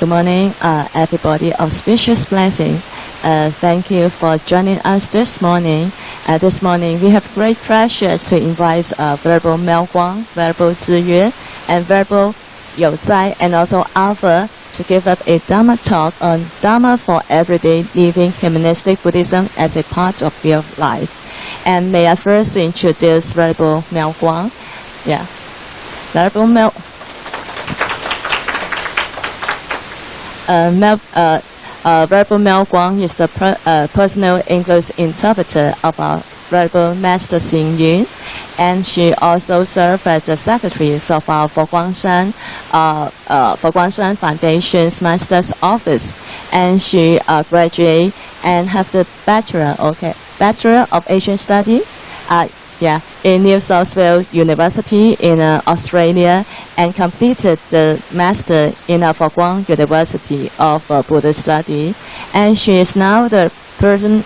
Good morning, everybody. Auspicious blessing. Thank you for joining us this morning. This morning, we have great pleasure to invite Venerable Miao Guang, Venerable Ziyue, and Venerable You Zai, and also Alpha to give up a Dharma talk on Dharma for everyday living humanistic Buddhism as a part of real life. And may I first introduce Venerable Miao Guang. Yeah, Venerable Miao. Venerable Miao Guang is the personal English interpreter of our Venerable Master Xing Yun, and she also serves as the secretary of our Foguangshan Foundation's Master's Office, and she graduated and have the Bachelor of Asian Study. In New South Wales University in Australia, and completed the Master in Foguang University of Buddhist Study. And she is now the person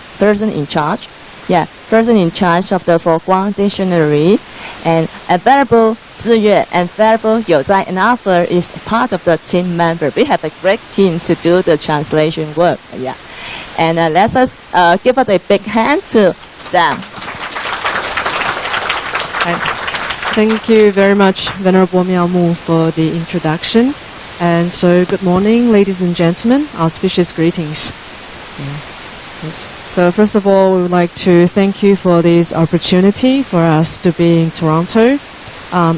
in charge of the Foguang Dictionary. And Venerable Ziyue and Venerable You Zai and Alpha is part of the team member. We have a great team to do the translation work. And let us give us a big hand to them. Thank you very much, Venerable Miao Mu, for the introduction. And so, good morning, ladies and gentlemen. Auspicious greetings. Yes. So, first of all, we would like to thank you for this opportunity for us to be in Toronto.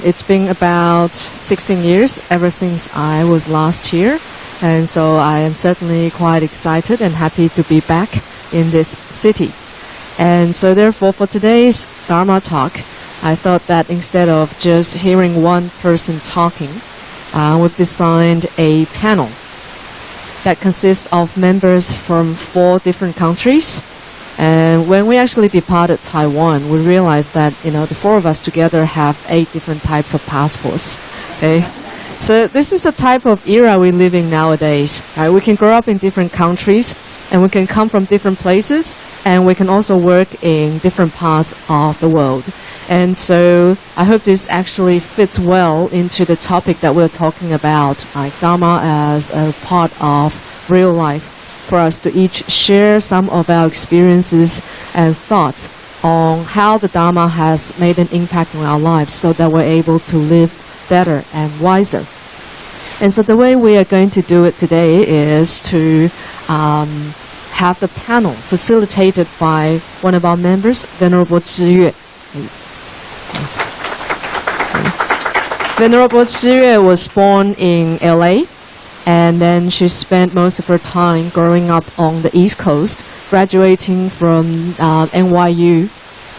It's been about 16 years ever since I was last here. And so, I am certainly quite excited and happy to be back in this city. And so, therefore, for today's Dharma talk, I thought that instead of just hearing one person talking, we've designed a panel that consists of members from 4 different countries. And when we actually departed Taiwan, we realized that, the 4 of us together have 8 different types of passports. Okay? So this is the type of era we live in nowadays. Right? We can grow up in different countries, and we can come from different places, and we can also work in different parts of the world. And so I hope this actually fits well into the topic that we're talking about, like Dharma as a part of real life, for us to each share some of our experiences and thoughts on how the Dharma has made an impact on our lives so that we're able to live better and wiser. And so the way we are going to do it today is to have the panel facilitated by one of our members, Venerable Ziyue. Venerable Ziyue was born in LA, and then she spent most of her time growing up on the East Coast, graduating from NYU,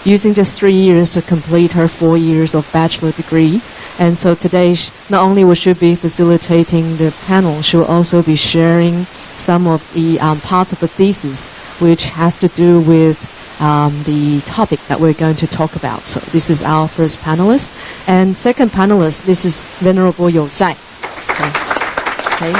using just 3 years to complete her 4 years of bachelor degree. And so today, not only will she be facilitating the panel, she will also be sharing some of the parts of the thesis, which has to do with the topic that we're going to talk about. So this is our first panelist. And second panelist, this is Venerable You Zai. Okay.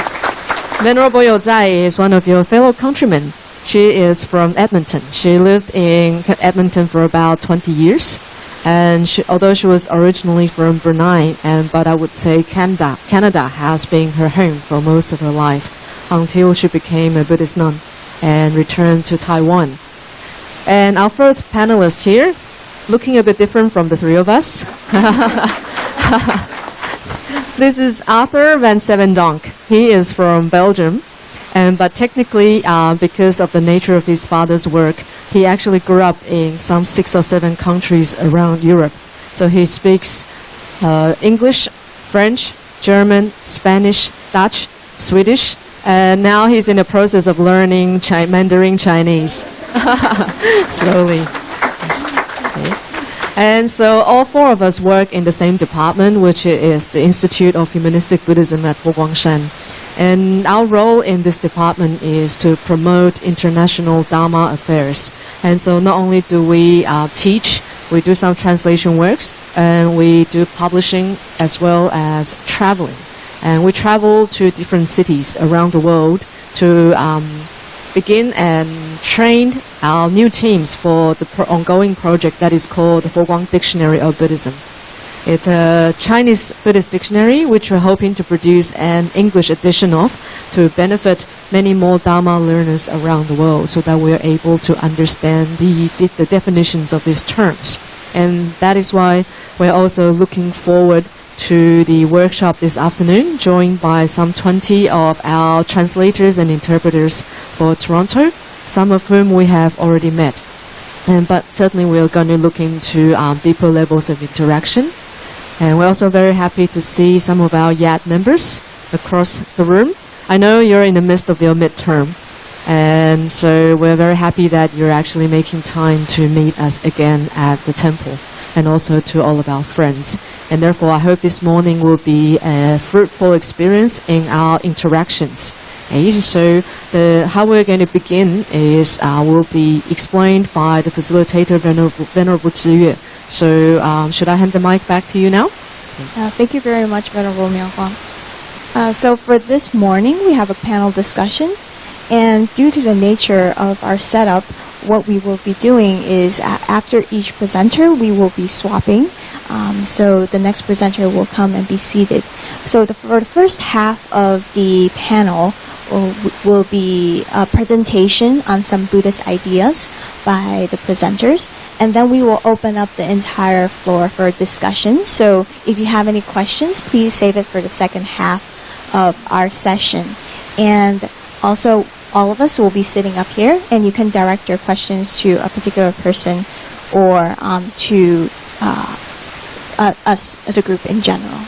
Venerable You Zai is one of your fellow countrymen. She is from Edmonton. She lived in Edmonton for about 20 years. And although she was originally from Brunei, but I would say Canada has been her home for most of her life until she became a Buddhist nun and returned to Taiwan. And our first panelist here, looking a bit different from the 3 of us. This is Arthur van Sevendonk. He is from Belgium. But technically, because of the nature of his father's work, he actually grew up in some 6 or 7 countries around Europe. So he speaks English, French, German, Spanish, Dutch, Swedish, and now he's in the process of learning Mandarin Chinese. Slowly. Okay. And so all 4 of us work in the same department, which is the Institute of Humanistic Buddhism at Foguangshan. And our role in this department is to promote international Dharma affairs. And so not only do we teach, we do some translation works, and we do publishing as well as traveling. And we travel to different cities around the world to begin and train our new teams for the ongoing project that is called the Foguang Dictionary of Buddhism. It's a Chinese Buddhist dictionary, which we're hoping to produce an English edition of to benefit many more Dharma learners around the world, so that we're able to understand the definitions of these terms. And that is why we're also looking forward to the workshop this afternoon, joined by some 20 of our translators and interpreters for Toronto, some of whom we have already met. But certainly we're going to look into deeper levels of interaction. And we're also very happy to see some of our YAD members across the room. I know you're in the midst of your midterm, and so we're very happy that you're actually making time to meet us again at the temple, and also to all of our friends. And therefore, I hope this morning will be a fruitful experience in our interactions. Okay, so how we're going to begin is will be explained by the facilitator, Venerable Ziyue. So should I hand the mic back to you now? Thank you very much, Venerable Miao Huang. So for this morning, we have a panel discussion. And due to the nature of our setup, what we will be doing is after each presenter, we will be swapping. So the next presenter will come and be seated. So for the first half of the panel will be a presentation on some Buddhist ideas by the presenters. And then we will open up the entire floor for discussion. So if you have any questions, please save it for the second half of our session. And also, all of us will be sitting up here, and you can direct your questions to a particular person or to us as a group in general.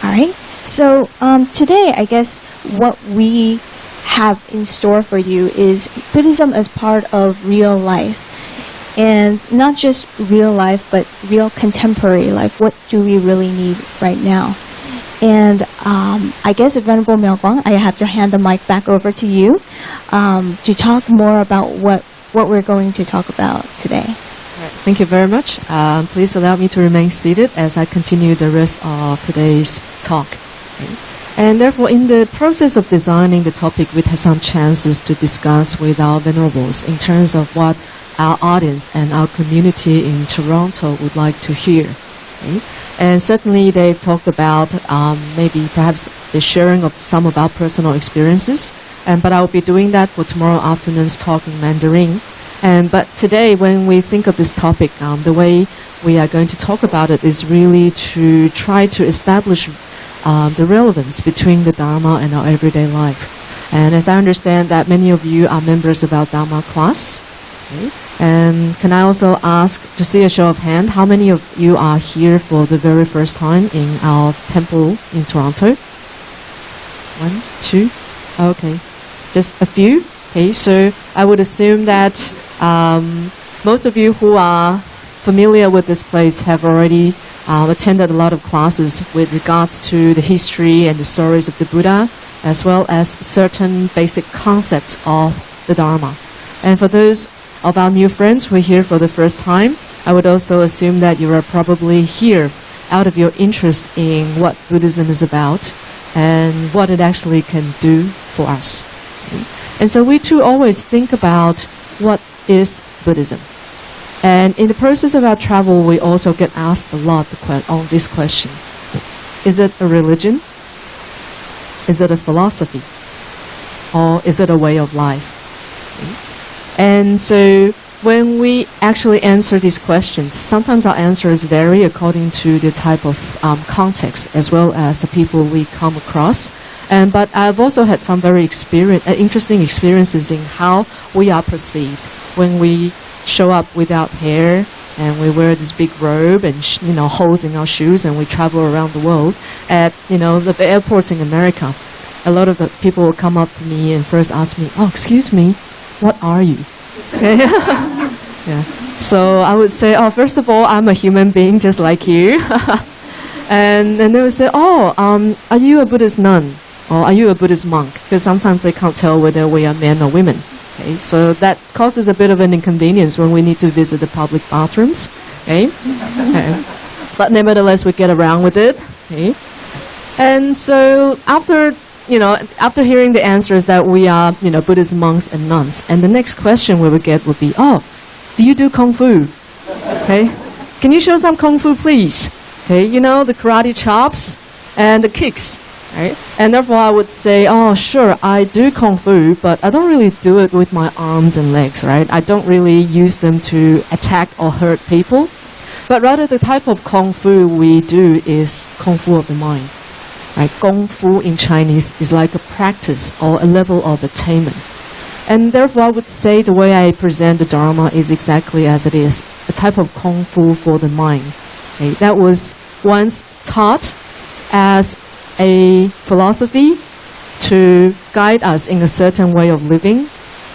All right? So today, I guess what we have in store for you is Buddhism as part of real life. And not just real life, but real contemporary life. What do we really need right now? And I guess, Venerable Miao Huang, I have to hand the mic back over to you to talk more about what we're going to talk about today. Right. Thank you very much. Please allow me to remain seated as I continue the rest of today's talk. Okay. And therefore, in the process of designing the topic, we had some chances to discuss with our venerables in terms of what our audience and our community in Toronto would like to hear. Okay. And certainly they've talked about maybe perhaps the sharing of some of our personal experiences. But I will be doing that for tomorrow afternoon's talk in Mandarin. But today, when we think of this topic, the way we are going to talk about it is really to try to establish the relevance between the Dharma and our everyday life. And as I understand that many of you are members of our Dharma class. Okay. And can I also ask to see a show of hand, how many of you are here for the very first time in our temple in Toronto? 1, 2, okay, just a few. Okay, so I would assume that most of you who are familiar with this place have already attended a lot of classes with regards to the history and the stories of the Buddha, as well as certain basic concepts of the Dharma. And for those of our new friends who are here for the first time, I would also assume that you are probably here out of your interest in what Buddhism is about and what it actually can do for us. Okay. And so we too always think about what is Buddhism. And in the process of our travel, we also get asked a lot on this question. Is it a religion? Is it a philosophy? Or is it a way of life? Okay. And so when we actually answer these questions, sometimes our answers vary according to the type of context as well as the people we come across. But I've also had some very interesting experiences in how we are perceived when we show up without hair and we wear this big robe and holes in our shoes and we travel around the world. At the airports in America, a lot of the people will come up to me and first ask me, "Oh, excuse me, what are you?" Okay. Yeah. So I would say, "Oh, first of all, I'm a human being just like you." And then they would say, "Oh, are you a Buddhist nun? Or are you a Buddhist monk?" Because sometimes they can't tell whether we are men or women. Okay. So that causes a bit of an inconvenience when we need to visit the public bathrooms. Okay. Okay. But nevertheless, we get around with it. Okay. And so after hearing the answers that we are, Buddhist monks and nuns, and the next question we would get would be, "Oh, do you do Kung Fu? Okay, can you show some Kung Fu, please?" Okay, you know, the karate chops and the kicks, right? And therefore I would say, oh, sure, I do Kung Fu, but I don't really do it with my arms and legs, right? I don't really use them to attack or hurt people. But rather the type of Kung Fu we do is Kung Fu of the mind. Right? Kung Fu in Chinese is like a practice or a level of attainment. And therefore I would say the way I present the Dharma is exactly as it is, a type of Kung Fu for the mind. Okay? That was once taught as a philosophy to guide us in a certain way of living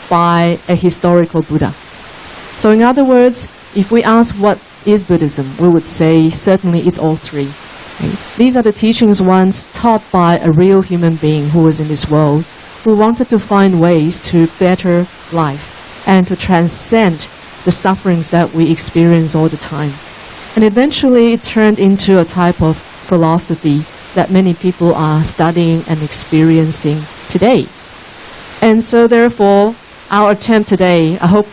by a historical Buddha. So in other words, if we ask what is Buddhism, we would say certainly it's all three. Okay? These are the teachings once taught by a real human being who was in this world, who wanted to find ways to better life and to transcend the sufferings that we experience all the time. And eventually it turned into a type of philosophy that many people are studying and experiencing today. And so therefore, our attempt today, I hope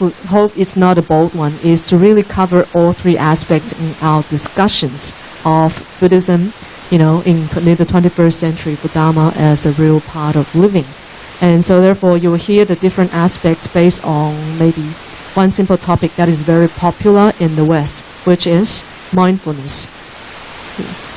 it's not a bold one, is to really cover all three aspects in our discussions of Buddhism, you know, in the 21st century, for Dharma as a real part of living. And so therefore, you will hear the different aspects based on maybe one simple topic that is very popular in the West, which is mindfulness.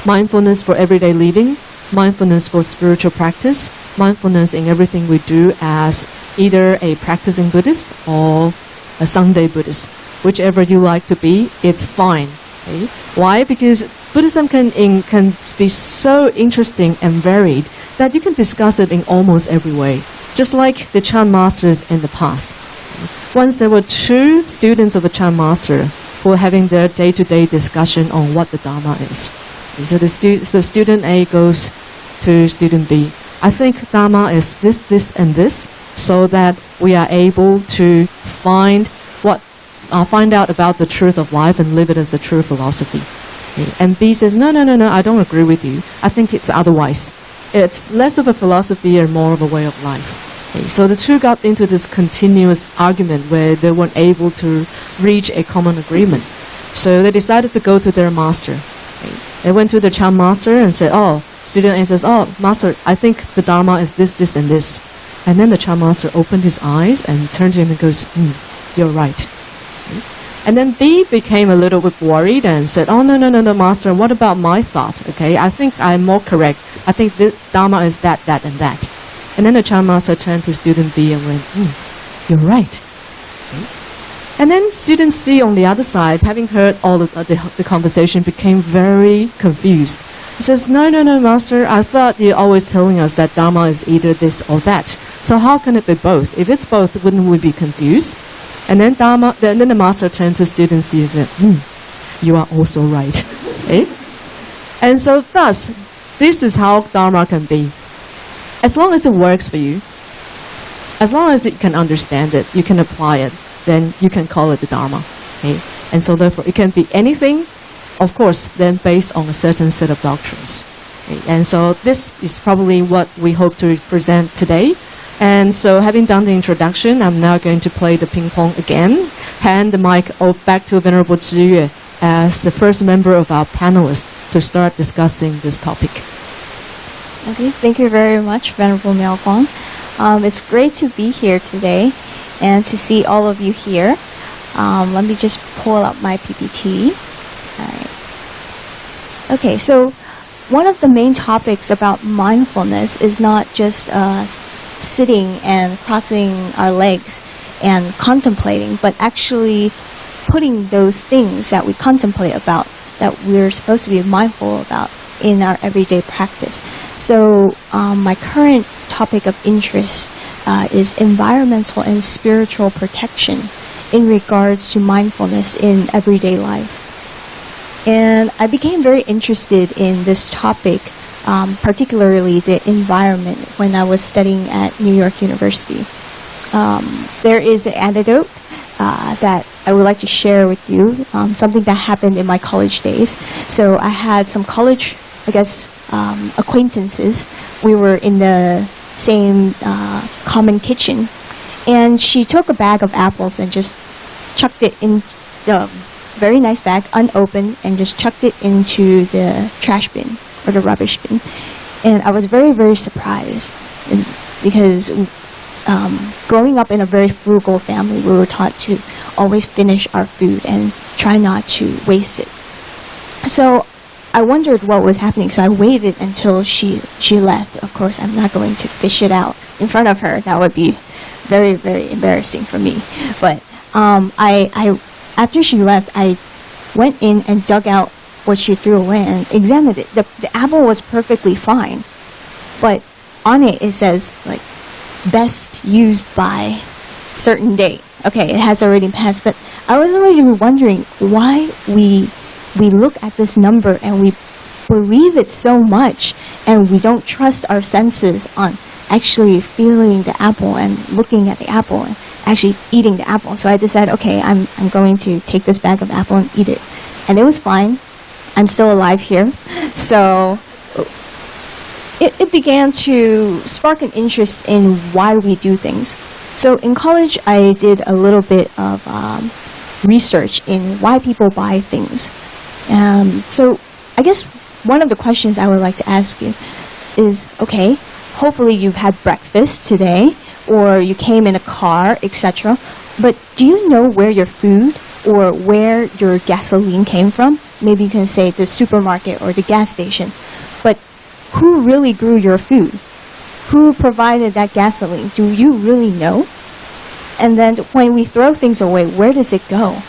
Mindfulness for everyday living, mindfulness for spiritual practice, mindfulness in everything we do as either a practicing Buddhist or a Sunday Buddhist. Whichever you like to be, it's fine. Okay? Why? Because Buddhism can be so interesting and varied that you can discuss it in almost every way. Just like the Chan masters in the past. Once there were two students of a Chan master who were having their day-to-day discussion on what the Dharma is. So student A goes to student B. I think Dharma is this, and this, so that we are able to find out about the truth of life and live it as a true philosophy. Okay. And B says, no, I don't agree with you. I think it's otherwise. It's less of a philosophy and more of a way of life. Okay. So the two got into this continuous argument where they weren't able to reach a common agreement. So they decided to go to their master. Okay. They went to the Chan master and said, oh, student A says, oh, master, I think the Dharma is this, and this. And then the Chan master opened his eyes and turned to him and goes, you're right. Okay. And then B became a little bit worried and said, oh, no, master, what about my thought? Okay, I think I'm more correct. I think this Dharma is that, and that. And then the Chan master turned to student B and went, you're right. Okay. And then student C on the other side, having heard all of the conversation, became very confused. He says, no, master, I thought you're always telling us that Dharma is either this or that. So how can it be both? If it's both, wouldn't we be confused? And then the master turned to student C and said, you are also right. Okay? And so thus, this is how Dharma can be. As long as it works for you, as long as you can understand it, you can apply it, then you can call it the Dharma. Okay? And so therefore, it can be anything, of course, then based on a certain set of doctrines. Okay? And so this is probably what we hope to present today. And so having done the introduction, I'm now going to play the ping pong again, hand the mic back to Venerable Zhiyue as the first member of our panelists to start discussing this topic. Okay, thank you very much, Venerable Miao Guang. It's great to be here today and to see all of you here. Let me just pull up my PPT. All right. Okay, so one of the main topics about mindfulness is not just sitting and crossing our legs and contemplating, but actually putting those things that we contemplate about, that we're supposed to be mindful about in our everyday practice. So my current topic of interest is environmental and spiritual protection in regards to mindfulness in everyday life. And I became very interested in this topic, particularly the environment, when I was studying at New York University. There is an anecdote that I would like to share with you, something that happened in my college days. So I had some college, acquaintances. We were in the same common kitchen, and she took a bag of apples and just chucked it in very nice bag, unopened, and just chucked it into the trash bin or the rubbish bin. And I was very, very surprised because growing up in a very frugal family, we were taught to always finish our food and try not to waste it. So I wondered what was happening, so I waited until she left. Of course, I'm not going to fish it out in front of her. That would be very, very embarrassing for me. But I after she left, I went in and dug out what she threw away and examined it. The apple was perfectly fine, but on it says like best used by certain date. Okay, it has already passed, but I was already wondering why we look at this number and we believe it so much, and we don't trust our senses on actually feeling the apple and looking at the apple and actually eating the apple. So I decided, okay, I'm going to take this bag of apple and eat it. And it was fine. I'm still alive here. So it began to spark an interest in why we do things. So in college, I did a little bit of research in why people buy things. So I guess one of the questions I would like to ask you is, okay, hopefully you've had breakfast today, or you came in a car, etc. But do you know where your food or where your gasoline came from? Maybe you can say the supermarket or the gas station. But who really grew your food? Who provided that gasoline? Do you really know? And then when we throw things away, where does it go?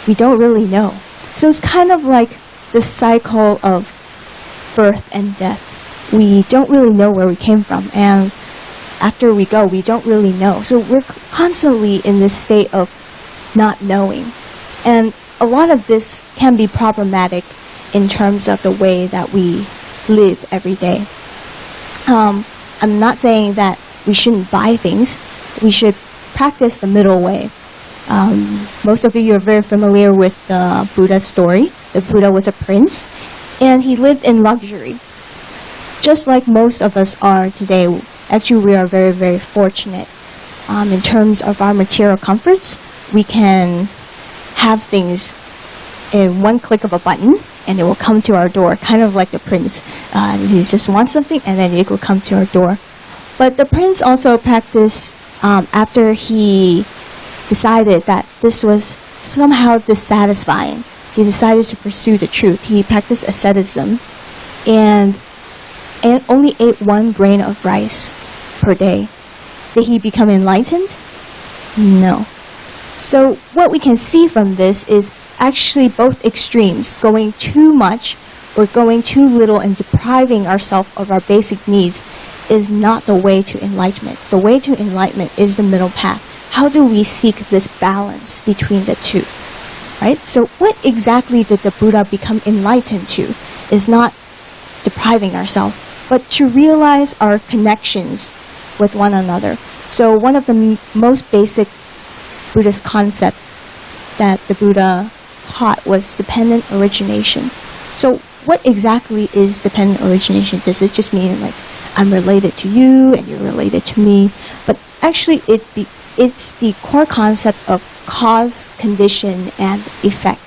We don't really know. So it's kind of like the cycle of birth and death. We don't really know where we came from, and after we go, we don't really know. So we're constantly in this state of not knowing. And a lot of this can be problematic in terms of the way that we live every day. I'm not saying that we shouldn't buy things. We should practice the middle way. Most of you are very familiar with the Buddha story. The Buddha was a prince, and he lived in luxury. Just like most of us are today, actually we are very, very fortunate in terms of our material comforts. We can have things in one click of a button, and it will come to our door, kind of like the prince. He just wants something, and then it will come to our door. But the prince also practiced, after he decided that this was somehow dissatisfying, he decided to pursue the truth. He practiced asceticism and only ate 1 grain of rice per day. Did he become enlightened? No. So what we can see from this is actually both extremes, going too much or going too little and depriving ourselves of our basic needs is not the way to enlightenment. The way to enlightenment is the middle path. How do we seek this balance between the two? Right? So what exactly did the Buddha become enlightened to is not depriving ourselves, but to realize our connections with one another. So one of the most basic Buddhist concept that the Buddha taught was dependent origination. So what exactly is dependent origination? Does it just mean like I'm related to you and you're related to me? But actually it's the core concept of cause, condition, and effect.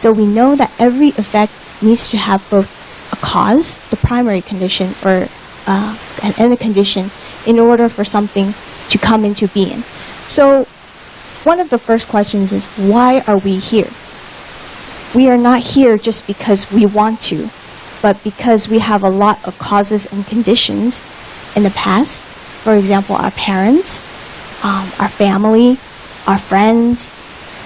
So we know that every effect needs to have both a cause, the primary condition, or and a condition in order for something to come into being. So one of the first questions is, why are we here? We are not here just because we want to, but because we have a lot of causes and conditions in the past. For example, our parents, our family, our friends,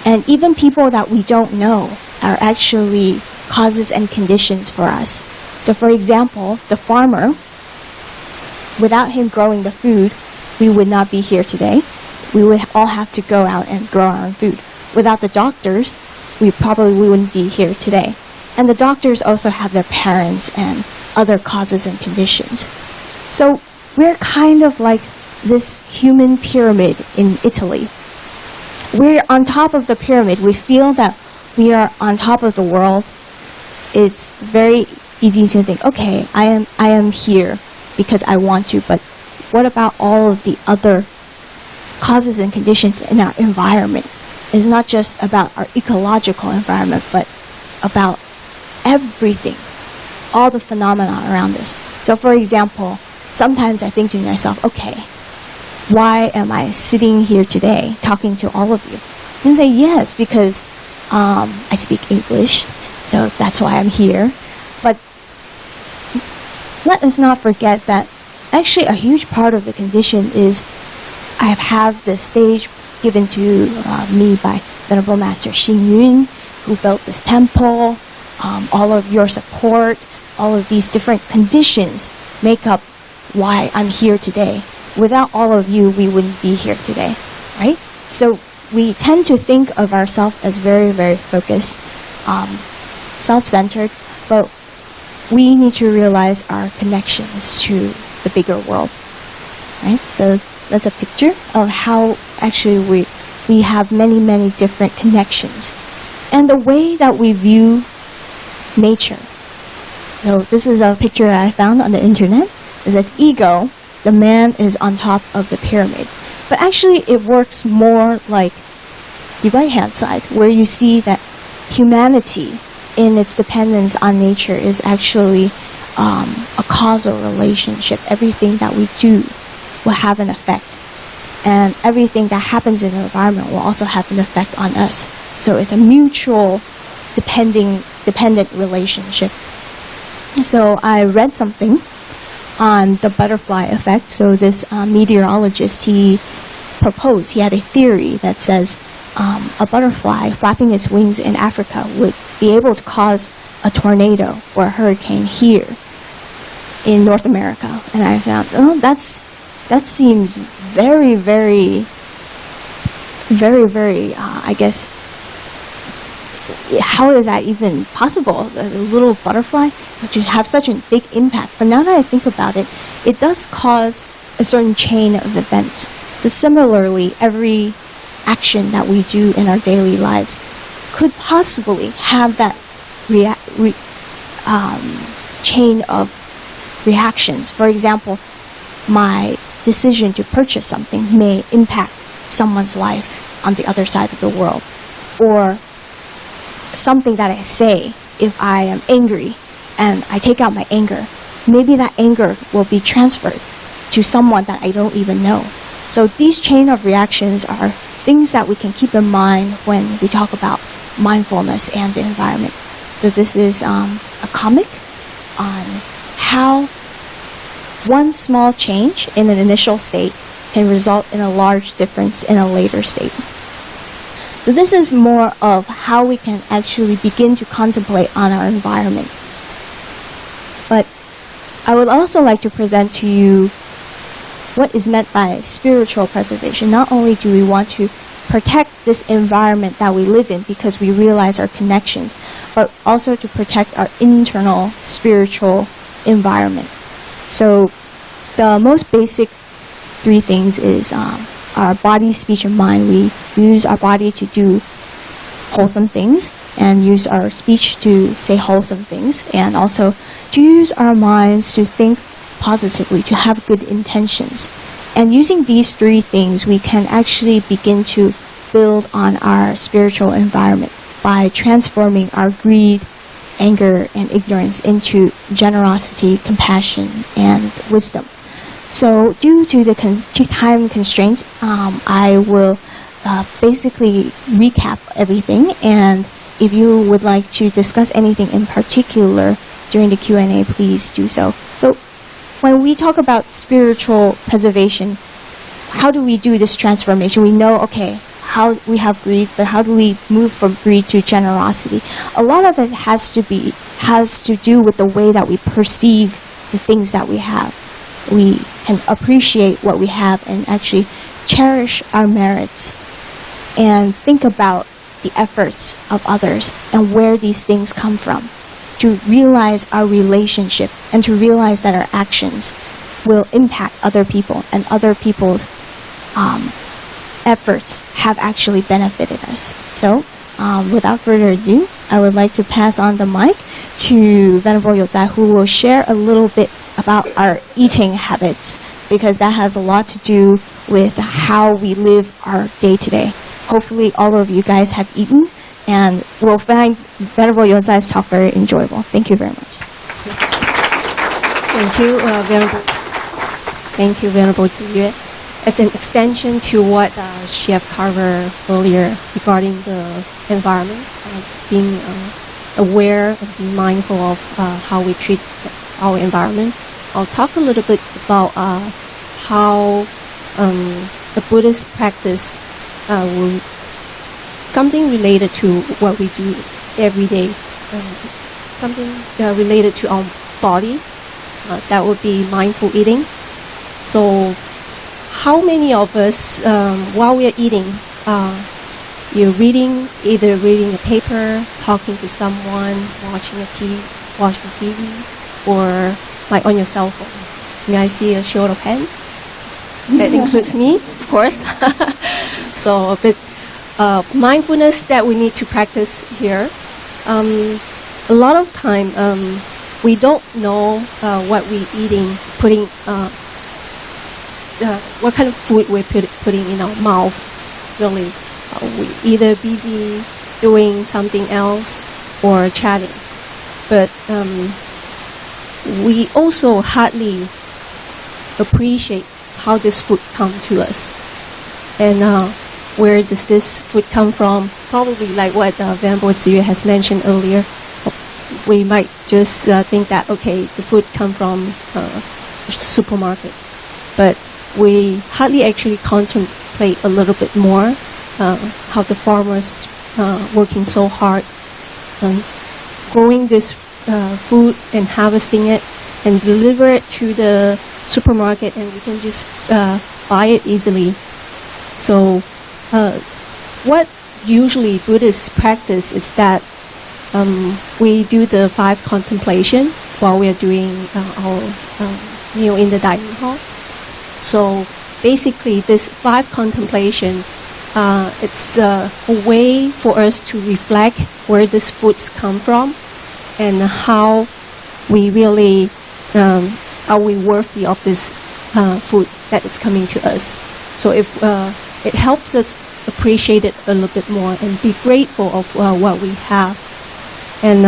and even people that we don't know are actually causes and conditions for us. So for example, the farmer, without him growing the food, we would not be here today. We would all have to go out and grow our own food. Without the doctors, we probably wouldn't be here today. And the doctors also have their parents and other causes and conditions. So we're kind of like this human pyramid in Italy. We're on top of the pyramid. We feel that we are on top of the world. It's very easy to think, okay, I am here because I want to, but what about all of the other causes and conditions in our environment? is not just about our ecological environment, but about everything, all the phenomena around us. So for example, sometimes I think to myself, okay, why am I sitting here today talking to all of you? And say, yes, because I speak English, so that's why I'm here. But let us not forget that actually a huge part of the condition is I have the stage given to me by Venerable Master Xing Yun, who built this temple. All of your support, all of these different conditions make up why I'm here today. Without all of you, we wouldn't be here today, right? So we tend to think of ourselves as very, very focused, self-centered, but we need to realize our connections to the bigger world, right? So that's a picture of how actually we have many, many different connections. And the way that we view nature. So this is a picture that I found on the internet. It says, ego, the man is on top of the pyramid. But actually it works more like the right-hand side, where you see that humanity in its dependence on nature is actually a causal relationship. Everything that we do will have an effect. And everything that happens in the environment will also have an effect on us. So it's a mutual dependent relationship. So I read something on the butterfly effect. So this meteorologist, he had a theory that says a butterfly flapping its wings in Africa would be able to cause a tornado or a hurricane here in North America. And I found, that seems very, very, very, very, I guess, how is that even possible? A little butterfly to have such a big impact. But now that I think about it, it does cause a certain chain of events. So similarly, every action that we do in our daily lives could possibly have that chain of reactions. For example, my decision to purchase something may impact someone's life on the other side of the world. Or something that I say, if I am angry and I take out my anger, maybe that anger will be transferred to someone that I don't even know. So these chain of reactions are things that we can keep in mind when we talk about mindfulness and the environment. So this is a comic on how one small change in an initial state can result in a large difference in a later state. So this is more of how we can actually begin to contemplate on our environment. But I would also like to present to you what is meant by spiritual preservation. Not only do we want to protect this environment that we live in because we realize our connections, but also to protect our internal spiritual environment. So the most basic three things is our body, speech, and mind. We use our body to do wholesome things and use our speech to say wholesome things, and also to use our minds to think positively, to have good intentions. And using these three things, we can actually begin to build on our spiritual environment by transforming our greed, anger, and ignorance into generosity, compassion, and wisdom. So due to the time constraints, I will basically recap everything, and if you would like to discuss anything in particular during the Q&A, please do so. So when we talk about spiritual preservation, how do we do this transformation? We know, okay, how we have greed, but how do we move from greed to generosity? A lot of it has to do with the way that we perceive the things that we have. We can appreciate what we have and actually cherish our merits and think about the efforts of others and where these things come from, to realize our relationship and to realize that our actions will impact other people and other people's efforts have actually benefited us. So without further ado, I would like to pass on the mic to Venerable Yozai, who will share a little bit about our eating habits, because that has a lot to do with how we live our day-to-day. hopefully all of you guys have eaten and will find Venerable Yonzai's talk very enjoyable. Thank you very much. Thank you, Venerable. Thank you, Venerable Ziyue. As an extension to what she have covered earlier regarding the environment, being aware and being mindful of how we treat our environment, I'll talk a little bit about how the Buddhist practice will something related to what we do every day, something related to our body. That would be mindful eating. So, how many of us, while we are eating, you're either reading a paper, talking to someone, watching TV, or like on your cell phone? May I see a show of hands? That includes me, of course. So a bit mindfulness that we need to practice here. A lot of time we don't know what we're eating, putting what kind of food we're putting in our mouth. Really, we either busy doing something else or chatting, but we also hardly appreciate how this food come to us, and where does this food come from? Probably like what Venerable Ziyue has mentioned earlier. We might just think that, okay, the food come from the supermarket, but we hardly actually contemplate a little bit more how the farmers working so hard growing this food and harvesting it and deliver it to the supermarket, and we can just buy it easily. So what usually Buddhists practice is that we do the 5 contemplation while we are doing our meal in the dining hall. So basically this 5 contemplation, it's a way for us to reflect where these foods come from and how we really are we worthy of this food that is coming to us. So if it helps us appreciate it a little bit more and be grateful of what we have. And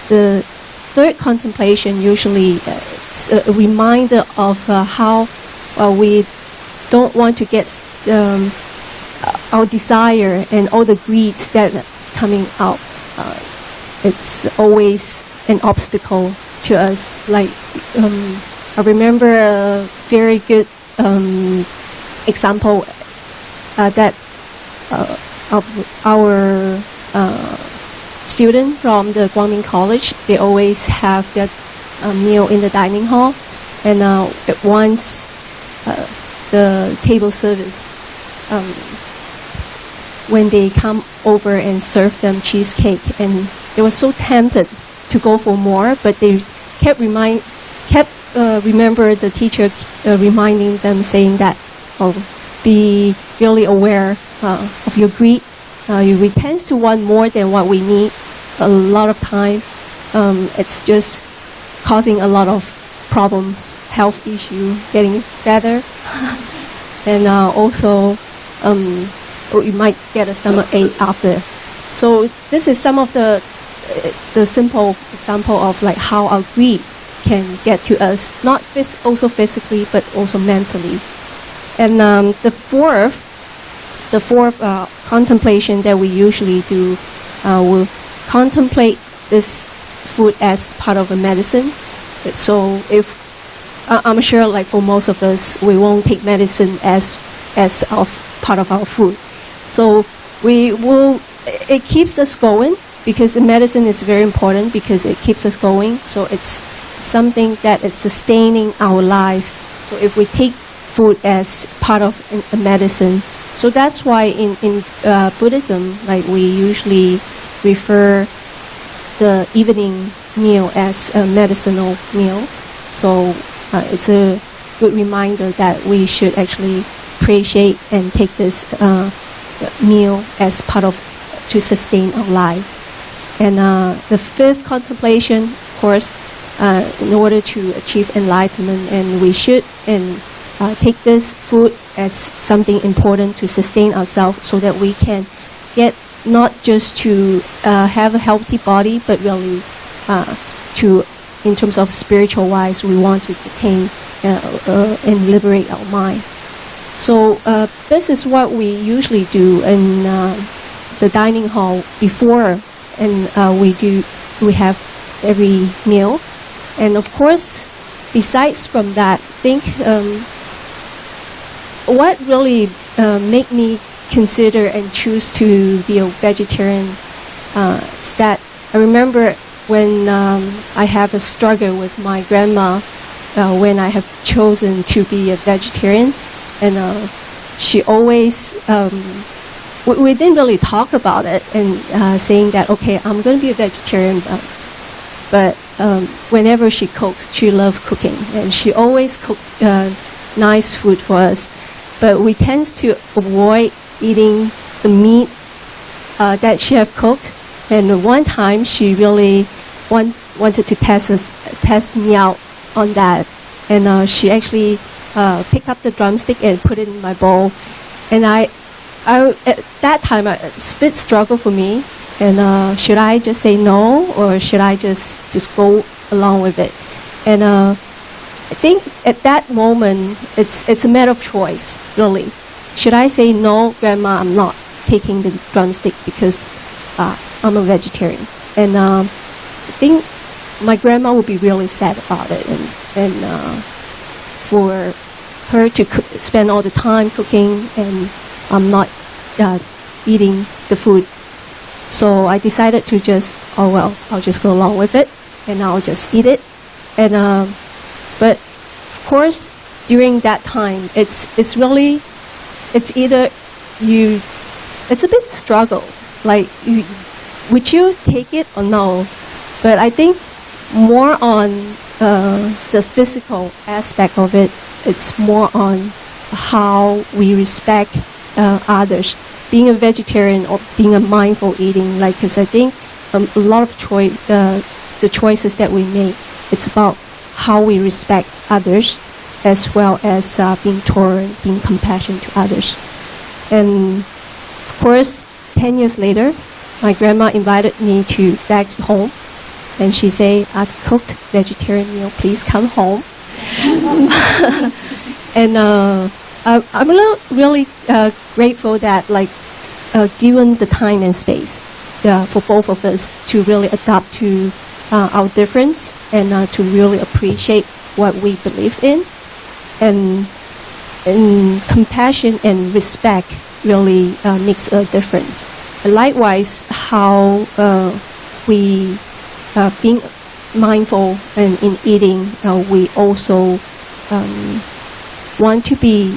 the 3rd contemplation usually it's a reminder of how we don't want to get our desire and all the greeds that is coming out. It's always an obstacle to us. Like I remember a very good example that of our student from the Guangming College. They always have their meal in the dining hall, and once the table service, when they come over and serve them cheesecake, and they were so tempted to go for more, but they kept remember the teacher reminding them, saying that, be really aware of your greed. We tend to want more than what we need. A lot of time, it's just causing a lot of problems, health issue, getting better, and also you might get a stomach ache after. So this is some of the simple example of like how our greed can get to us, not also physically but also mentally. And the fourth contemplation that we usually do, will contemplate this food as part of a medicine. So if I'm sure, like for most of us, we won't take medicine as part of our food. So it keeps us going, because the medicine is very important because it keeps us going. So it's something that is sustaining our life. So if we take food as part of a medicine, so that's why in Buddhism, like we usually refer the evening meal as a medicinal meal. So it's a good reminder that we should actually appreciate and take this meal as part of to sustain our life. And the 5th contemplation, of course, in order to achieve enlightenment, and we should and take this food as something important to sustain ourselves, so that we can get not just to have a healthy body, but really to, in terms of spiritual wise, we want to attain and liberate our mind. So this is what we usually do in the dining hall before, and we have every meal. And of course, besides from that, I think what really made me consider and choose to be a vegetarian is that I remember when I have a struggle with my grandma when I have chosen to be a vegetarian, and she always we didn't really talk about it, and saying that, okay, I'm going to be a vegetarian, but whenever she cooks, she loves cooking, and she always cook nice food for us, but we tend to avoid eating the meat that she have cooked. And one time she really wanted to test me out on that, and she actually picked up the drumstick and put it in my bowl, and I at that time it's a bit struggle for me, and should I just say no, or should I just go along with it? And I think at that moment it's a matter of choice, really. Should I say no, Grandma, I'm not taking the drumstick because I'm a vegetarian? And I think my grandma would be really sad about it, and for her to spend all the time cooking, and I'm not eating the food. So I decided to just, oh well, I'll just go along with it, and I'll just eat it. And but of course, during that time, it's really, it's either you, it's a bit struggle, like would you take it or no? But I think more on the physical aspect of it, it's more on how we respect others. Being a vegetarian or being a mindful eating, like, because I think a lot of the choices that we make, it's about how we respect others, as well as being tolerant, being compassionate to others. And of course, 10 years later, my grandma invited me back home, and she said, "I've cooked vegetarian meal, please come home." And I'm really grateful that, like, given the time and space for both of us to really adapt to our difference, and to really appreciate what we believe in, and compassion and respect really makes a difference. And likewise, how we being mindful and in eating, we also want to be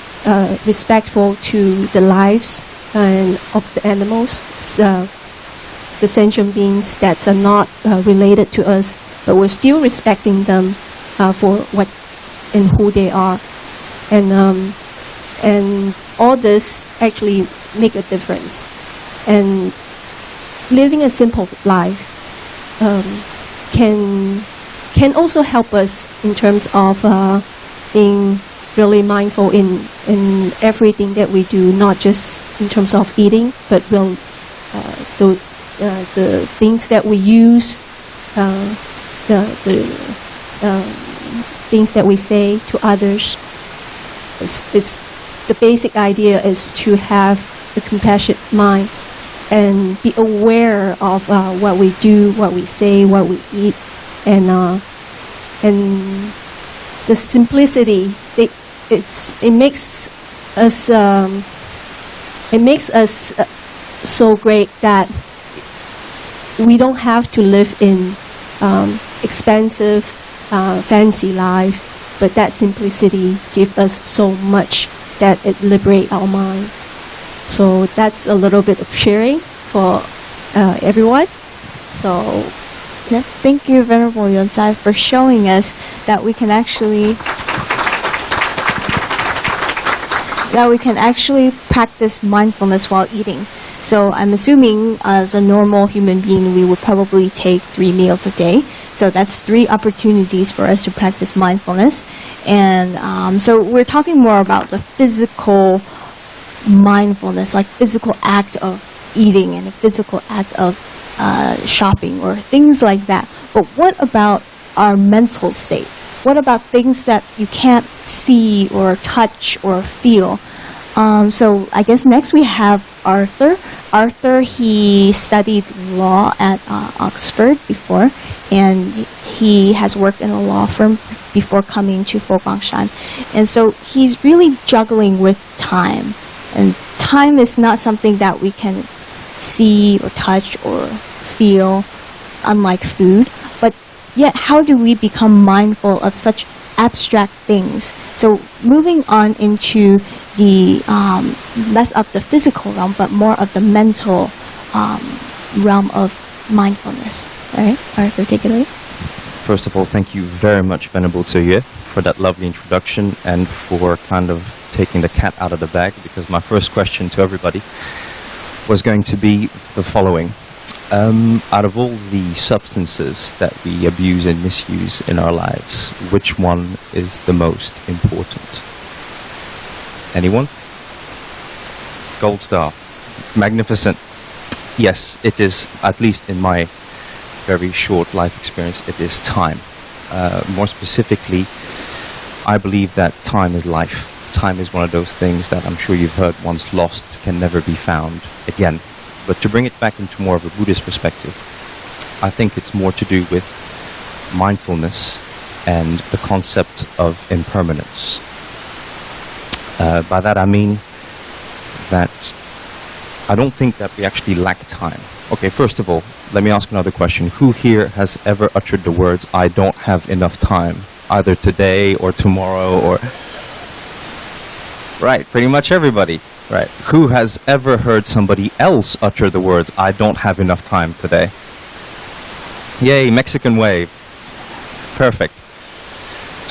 respectful to the lives and of the animals, the sentient beings that are not related to us, but we're still respecting them for what and who they are, and all this actually make a difference. And living a simple life can also help us in terms of being really mindful in everything that we do, not just in terms of eating, but the things that we use, the things that we say to others. It's the basic idea is to have a compassionate mind and be aware of what we do, what we say, what we eat, and the simplicity. It makes us so great that we don't have to live in expensive, fancy life, but that simplicity gives us so much that it liberates our mind. So that's a little bit of sharing for everyone. So Yeah, thank you, Venerable Yonsai, for showing us that we can actually practice mindfulness while eating. So I'm assuming as a normal human being, we would probably take 3 meals a day. So that's 3 opportunities for us to practice mindfulness. And so we're talking more about the physical mindfulness, like physical act of eating and a physical act of shopping or things like that. But what about our mental state? What about things that you can't see or touch or feel? So I guess next we have Arthur. Arthur, he studied law at Oxford before, and he has worked in a law firm before coming to Fogangshan. And so he's really juggling with time. And time is not something that we can see or touch or feel, unlike food. But yet, how do we become mindful of such abstract things? So moving on into the less of the physical realm, but more of the mental realm of mindfulness. All right, Arthur, take it away. First of all, thank you very much, Venerable Tsuye, for that lovely introduction and for kind of taking the cat out of the bag, because my first question to everybody was going to be the following. Out of all the substances that we abuse and misuse in our lives, which one is the most important? Anyone? Gold star. Magnificent. Yes, it is, at least in my very short life experience, it is time. More specifically, I believe that time is life. Time is one of those things that I'm sure you've heard, once lost can never be found again. But to bring it back into more of a Buddhist perspective, I think it's more to do with mindfulness and the concept of impermanence. By that I mean that I don't think that we actually lack time. Okay, first of all, let me ask another question. Who here has ever uttered the words, "I don't have enough time," either today or tomorrow or... Right, pretty much everybody. Right. Who has ever heard somebody else utter the words, "I don't have enough time today"? Yay, Mexican wave. Perfect.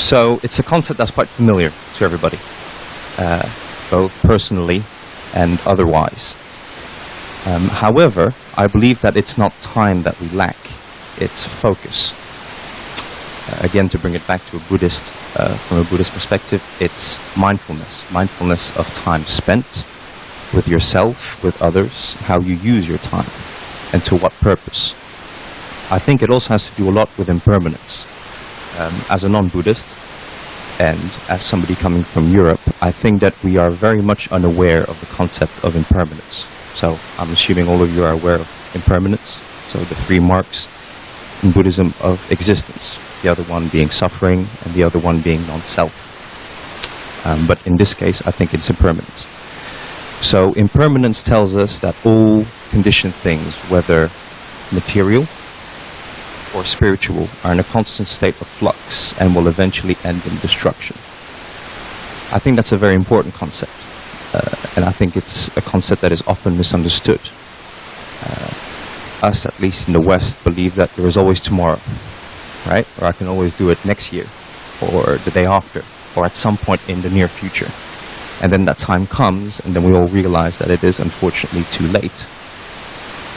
So it's a concept that's quite familiar to everybody, both personally and otherwise. However, I believe that it's not time that we lack, it's focus. Again, to bring it back to a Buddhist, from a Buddhist perspective, it's mindfulness. Mindfulness of time spent with yourself, with others, how you use your time, and to what purpose. I think it also has to do a lot with impermanence. As a non-Buddhist, and as somebody coming from Europe, I think that we are very much unaware of the concept of impermanence. So I'm assuming all of you are aware of impermanence, so the 3 marks in Buddhism of existence, the other one being suffering and the other one being non-self. But in this case, I think it's impermanence. So impermanence tells us that all conditioned things, whether material or spiritual, are in a constant state of flux and will eventually end in destruction. I think that's a very important concept, and I think it's a concept that is often misunderstood. Us, at least in the West, believe that there is always tomorrow, right? Or I can always do it next year, or the day after, or at some point in the near future. And then that time comes, and then we all realize that it is unfortunately too late.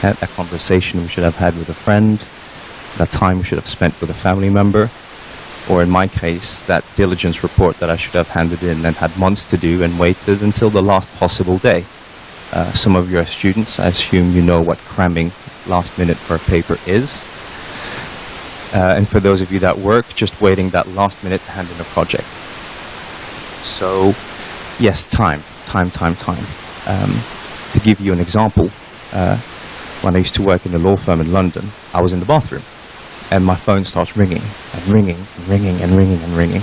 That conversation we should have had with a friend, that time we should have spent with a family member, or in my case, that diligence report that I should have handed in and had months to do and waited until the last possible day. Some of you are students, I assume you know what cramming last minute for a paper is. And for those of you that work, just waiting that last minute to hand in a project. So, yes, time. To give you an example, when I used to work in a law firm in London, I was in the bathroom, and my phone starts ringing, and ringing, and ringing, and ringing, and ringing.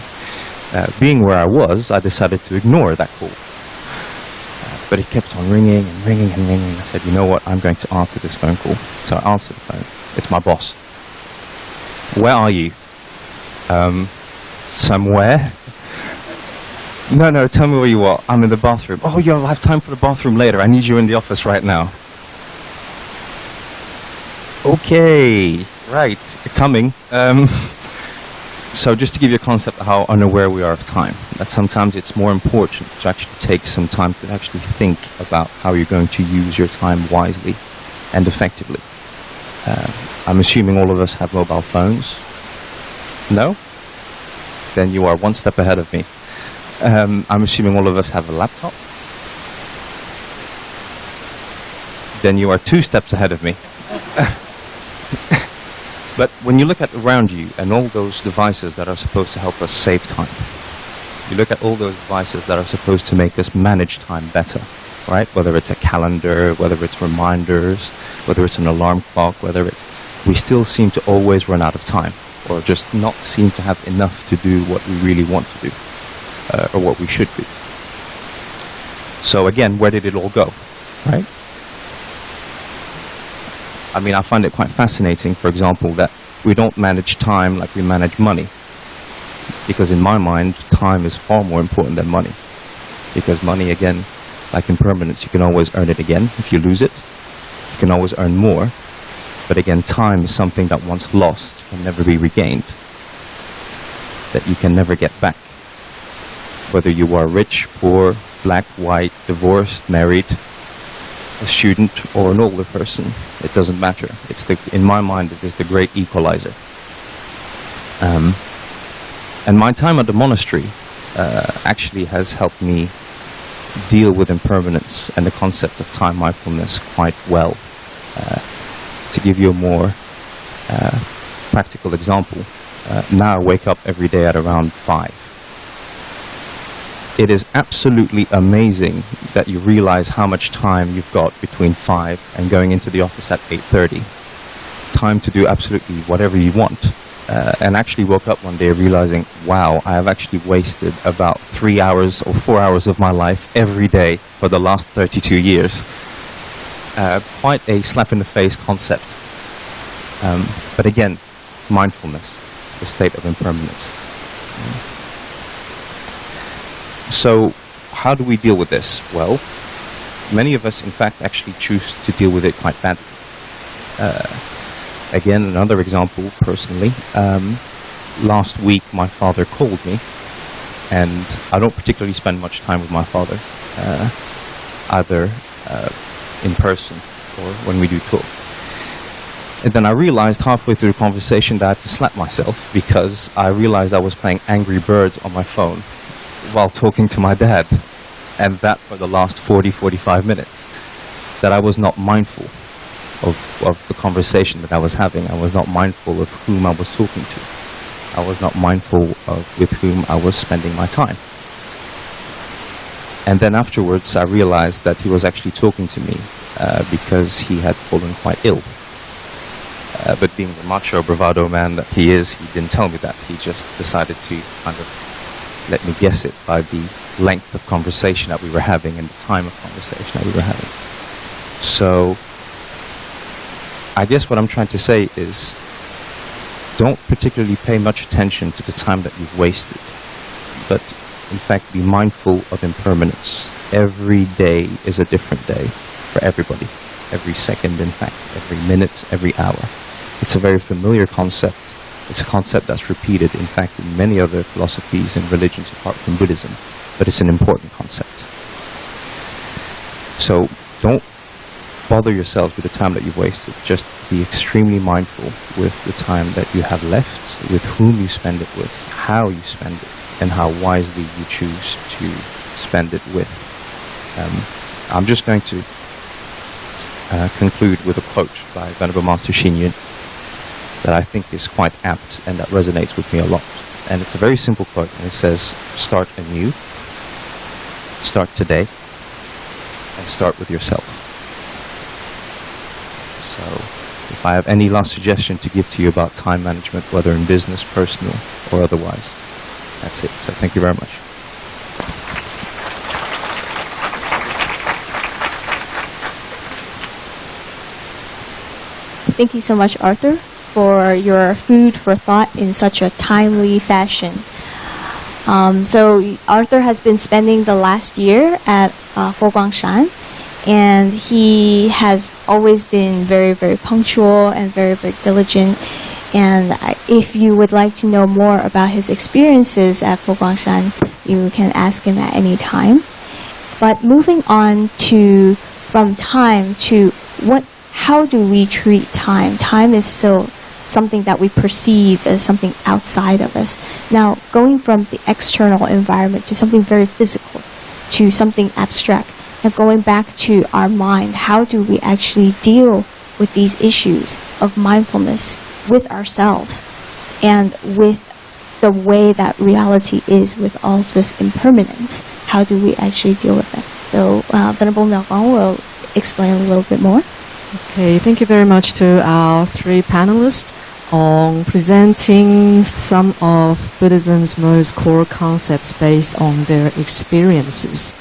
Being where I was, I decided to ignore that call. But it kept on ringing, and ringing, and ringing. I said, you know what, I'm going to answer this phone call. So I answered the phone. It's my boss. Where are you? Somewhere? No, tell me where you are. I'm in the bathroom. Oh, you'll have time for the bathroom later. I need you in the office right now. Okay, right, coming. So just to give you a concept of how unaware we are of time, that sometimes it's more important to actually take some time to actually think about how you're going to use your time wisely and effectively. I'm assuming all of us have mobile phones. No? Then you are one step ahead of me. I'm assuming all of us have a laptop. Then you are 2 steps ahead of me. But when you look at around you and all those devices that are supposed to help us save time, you look at all those devices that are supposed to make us manage time better, right? Whether it's a calendar, whether it's reminders, whether it's an alarm clock, we still seem to always run out of time, or just not seem to have enough to do what we really want to do, or what we should do. So again, where did it all go, right? I mean, I find it quite fascinating, for example, that we don't manage time like we manage money. Because in my mind, time is far more important than money. Because money, again, like impermanence, you can always earn it again. If you lose it, you can always earn more. But again, time is something that once lost can never be regained. That you can never get back. Whether you are rich, poor, black, white, divorced, married, a student, or an older person, it doesn't matter. In my mind, it is the great equalizer. And my time at the monastery actually has helped me deal with impermanence and the concept of time mindfulness quite well. To give you a more practical example, now I wake up every day at around 5. It is absolutely amazing that you realize how much time you've got between 5 and going into the office at 8:30. Time to do absolutely whatever you want. And actually woke up one day realizing, wow, I have actually wasted about 3 hours or 4 hours of my life every day for the last 32 years. Quite a slap in the face concept. But again, mindfulness, the state of impermanence. So how do we deal with this? Well, many of us in fact actually choose to deal with it quite badly. Again, another example personally, last week my father called me, and I don't particularly spend much time with my father, either in person or when we do talk. And then I realized halfway through the conversation that I had to slap myself because I realized I was playing Angry Birds on my phone while talking to my dad, and that for the last 40-45 minutes, that I was not mindful of the conversation that I was having. I was not mindful of whom I was talking to. I was not mindful of with whom I was spending my time. And then afterwards I realized that he was actually talking to me because he had fallen quite ill. But being the macho bravado man that he is, he didn't tell me that. He just decided to kind of let me guess it by the length of conversation that we were having and the time of conversation that we were having. So I guess what I'm trying to say is, don't particularly pay much attention to the time that you've wasted, but in fact be mindful of impermanence. Every day is a different day for everybody. Every second, in fact, every minute, every hour. It's a very familiar concept. It's a concept that's repeated, in fact, in many other philosophies and religions apart from Buddhism, but it's an important concept. So don't bother yourselves with the time that you've wasted. Just be extremely mindful with the time that you have left, with whom you spend it with, how you spend it, and how wisely you choose to spend it with. I'm just going to conclude with a quote by Venerable Master Xing Yun that I think is quite apt and that resonates with me a lot. And it's a very simple quote, and it says, start anew, start today, and start with yourself. So if I have any last suggestion to give to you about time management, whether in business, personal, or otherwise, that's it. So thank you very much. Thank you so much, Arthur, for your food for thought in such a timely fashion. So Arthur has been spending the last year at Foguangshan, and he has always been very, very punctual and very, very diligent. And if you would like to know more about his experiences at Foguangshan, you can ask him at any time. But moving on from time to how do we treat time? Time is so something that we perceive as something outside of us. Now, going from the external environment to something very physical, to something abstract, and going back to our mind, how do we actually deal with these issues of mindfulness with ourselves and with the way that reality is with all this impermanence? How do we actually deal with that? So Venerable Miaoguang will explain a little bit more. Okay, thank you very much to our three panelists on presenting some of Buddhism's most core concepts based on their experiences.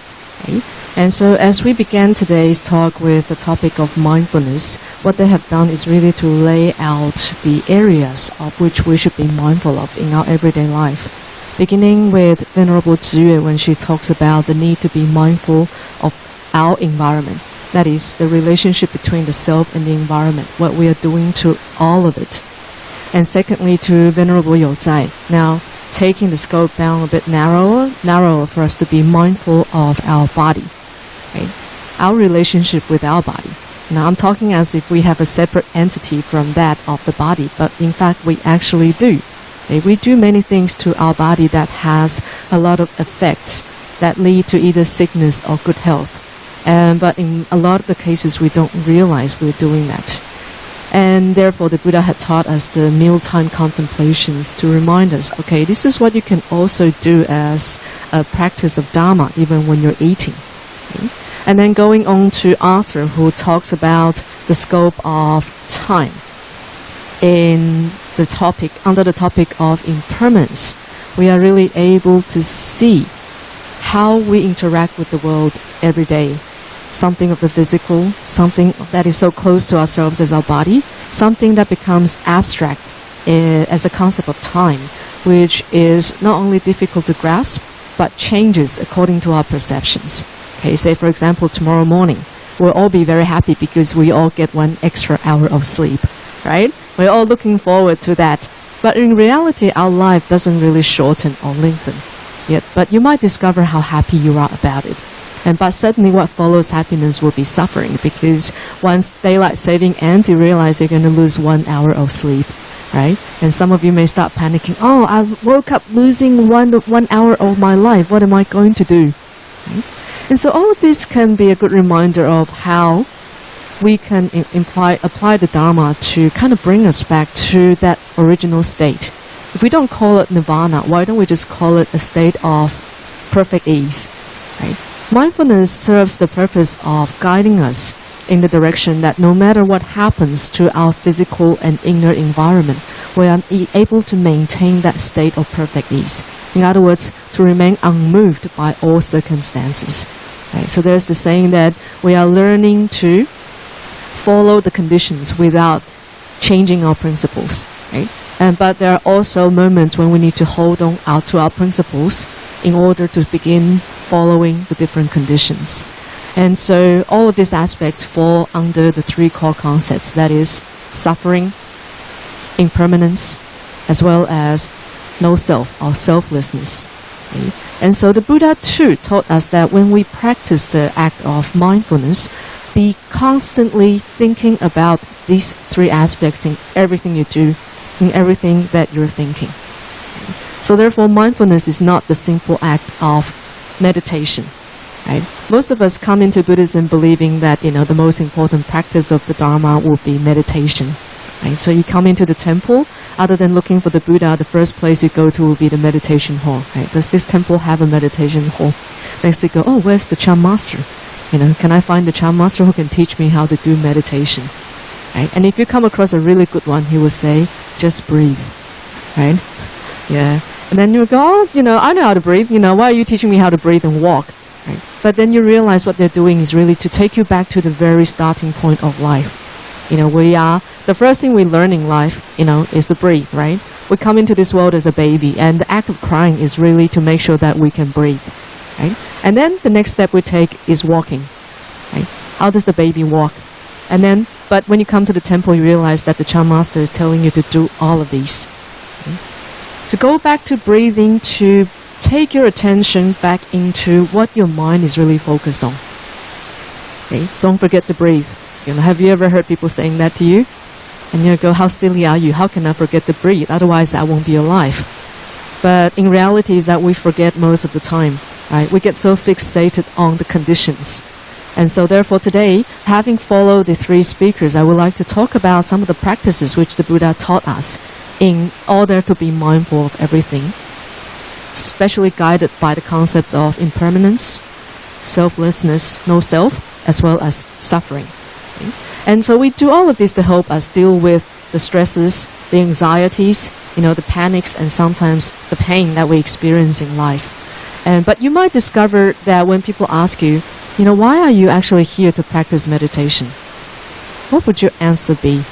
Okay? And so as we began today's talk with the topic of mindfulness, what they have done is really to lay out the areas of which we should be mindful of in our everyday life. Beginning with Venerable Ziyue when she talks about the need to be mindful of our environment. That is, the relationship between the self and the environment, what we are doing to all of it. And secondly, to Venerable Youzai, now taking the scope down a bit narrower for us to be mindful of our body, right? Our relationship with our body. Now I'm talking as if we have a separate entity from that of the body, but in fact we actually do. We do many things to our body that has a lot of effects that lead to either sickness or good health. But in a lot of the cases, we don't realize we're doing that. And therefore, the Buddha had taught us the mealtime contemplations to remind us, okay, this is what you can also do as a practice of Dharma, even when you're eating. Okay? And then going on to Arthur, who talks about the scope of time in the topic, under the topic of impermanence, we are really able to see how we interact with the world every day. Something of the physical, something that is so close to ourselves as our body, something that becomes abstract as a concept of time, which is not only difficult to grasp, but changes according to our perceptions. Okay, say for example, tomorrow morning, we'll all be very happy because we all get 1 extra hour of sleep, right? We're all looking forward to that. But in reality, our life doesn't really shorten or lengthen yet. But you might discover how happy you are about it. But suddenly what follows happiness will be suffering, because once daylight saving ends, you realize you're going to lose 1 hour of sleep, right? And some of you may start panicking, oh, I woke up losing one hour of my life. What am I going to do? Right? And so all of this can be a good reminder of how we can apply the Dharma to kind of bring us back to that original state. If we don't call it nirvana, why don't we just call it a state of perfect ease, right? Mindfulness serves the purpose of guiding us in the direction that no matter what happens to our physical and inner environment, we are able to maintain that state of perfect ease. In other words, to remain unmoved by all circumstances. Right? So there's the saying that we are learning to follow the conditions without changing our principles. Right? But there are also moments when we need to hold on out to our principles in order to begin following the different conditions. And so all of these aspects fall under the 3 core concepts, that is suffering, impermanence, as well as no self or selflessness. Okay? And so the Buddha too taught us that when we practice the act of mindfulness, be constantly thinking about these 3 aspects in everything you do, in everything that you're thinking. So therefore, mindfulness is not the simple act of meditation. Right? Most of us come into Buddhism believing that, the most important practice of the Dharma will be meditation. Right? So you come into the temple, other than looking for the Buddha, the first place you go to will be the meditation hall. Right? Does this temple have a meditation hall? Next you go, oh, where's the Chan master? Can I find the Chan master who can teach me how to do meditation? Right? And if you come across a really good one, he will say, just breathe. Right? Yeah. And then you go, oh, I know how to breathe. Why are you teaching me how to breathe and walk? Right? But then you realize what they're doing is really to take you back to the very starting point of life. The first thing we learn in life, is to breathe, right? We come into this world as a baby, and the act of crying is really to make sure that we can breathe, right? And then the next step we take is walking, right? How does the baby walk? But when you come to the temple, you realize that the Chan master is telling you to do all of these. Okay? To go back to breathing, to take your attention back into what your mind is really focused on. Okay? Don't forget to breathe. Have you ever heard people saying that to you? And you go, how silly are you? How can I forget to breathe? Otherwise, I won't be alive. But in reality is that we forget most of the time, right? We get so fixated on the conditions. And so therefore today, having followed the three speakers, I would like to talk about some of the practices which the Buddha taught us in order to be mindful of everything, especially guided by the concepts of impermanence, selflessness, no self, as well as suffering. Okay? And so we do all of this to help us deal with the stresses, the anxieties, the panics, and sometimes the pain that we experience in life. But you might discover that when people ask you, why are you actually here to practice meditation? What would your answer be?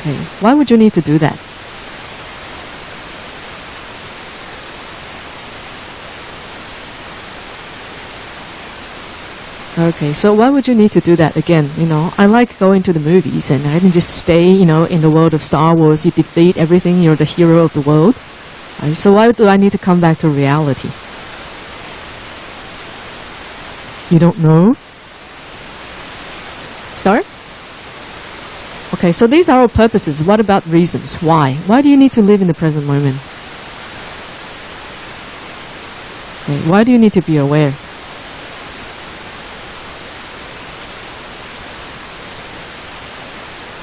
Okay. Why would you need to do that? Okay, so why would you need to do that again? I like going to the movies and I can just stay, in the world of Star Wars. You defeat everything, you're the hero of the world. Right? So why do I need to come back to reality? You don't know? Sorry? Okay, so these are our purposes. What about reasons? Why? Why do you need to live in the present moment? Okay, why do you need to be aware?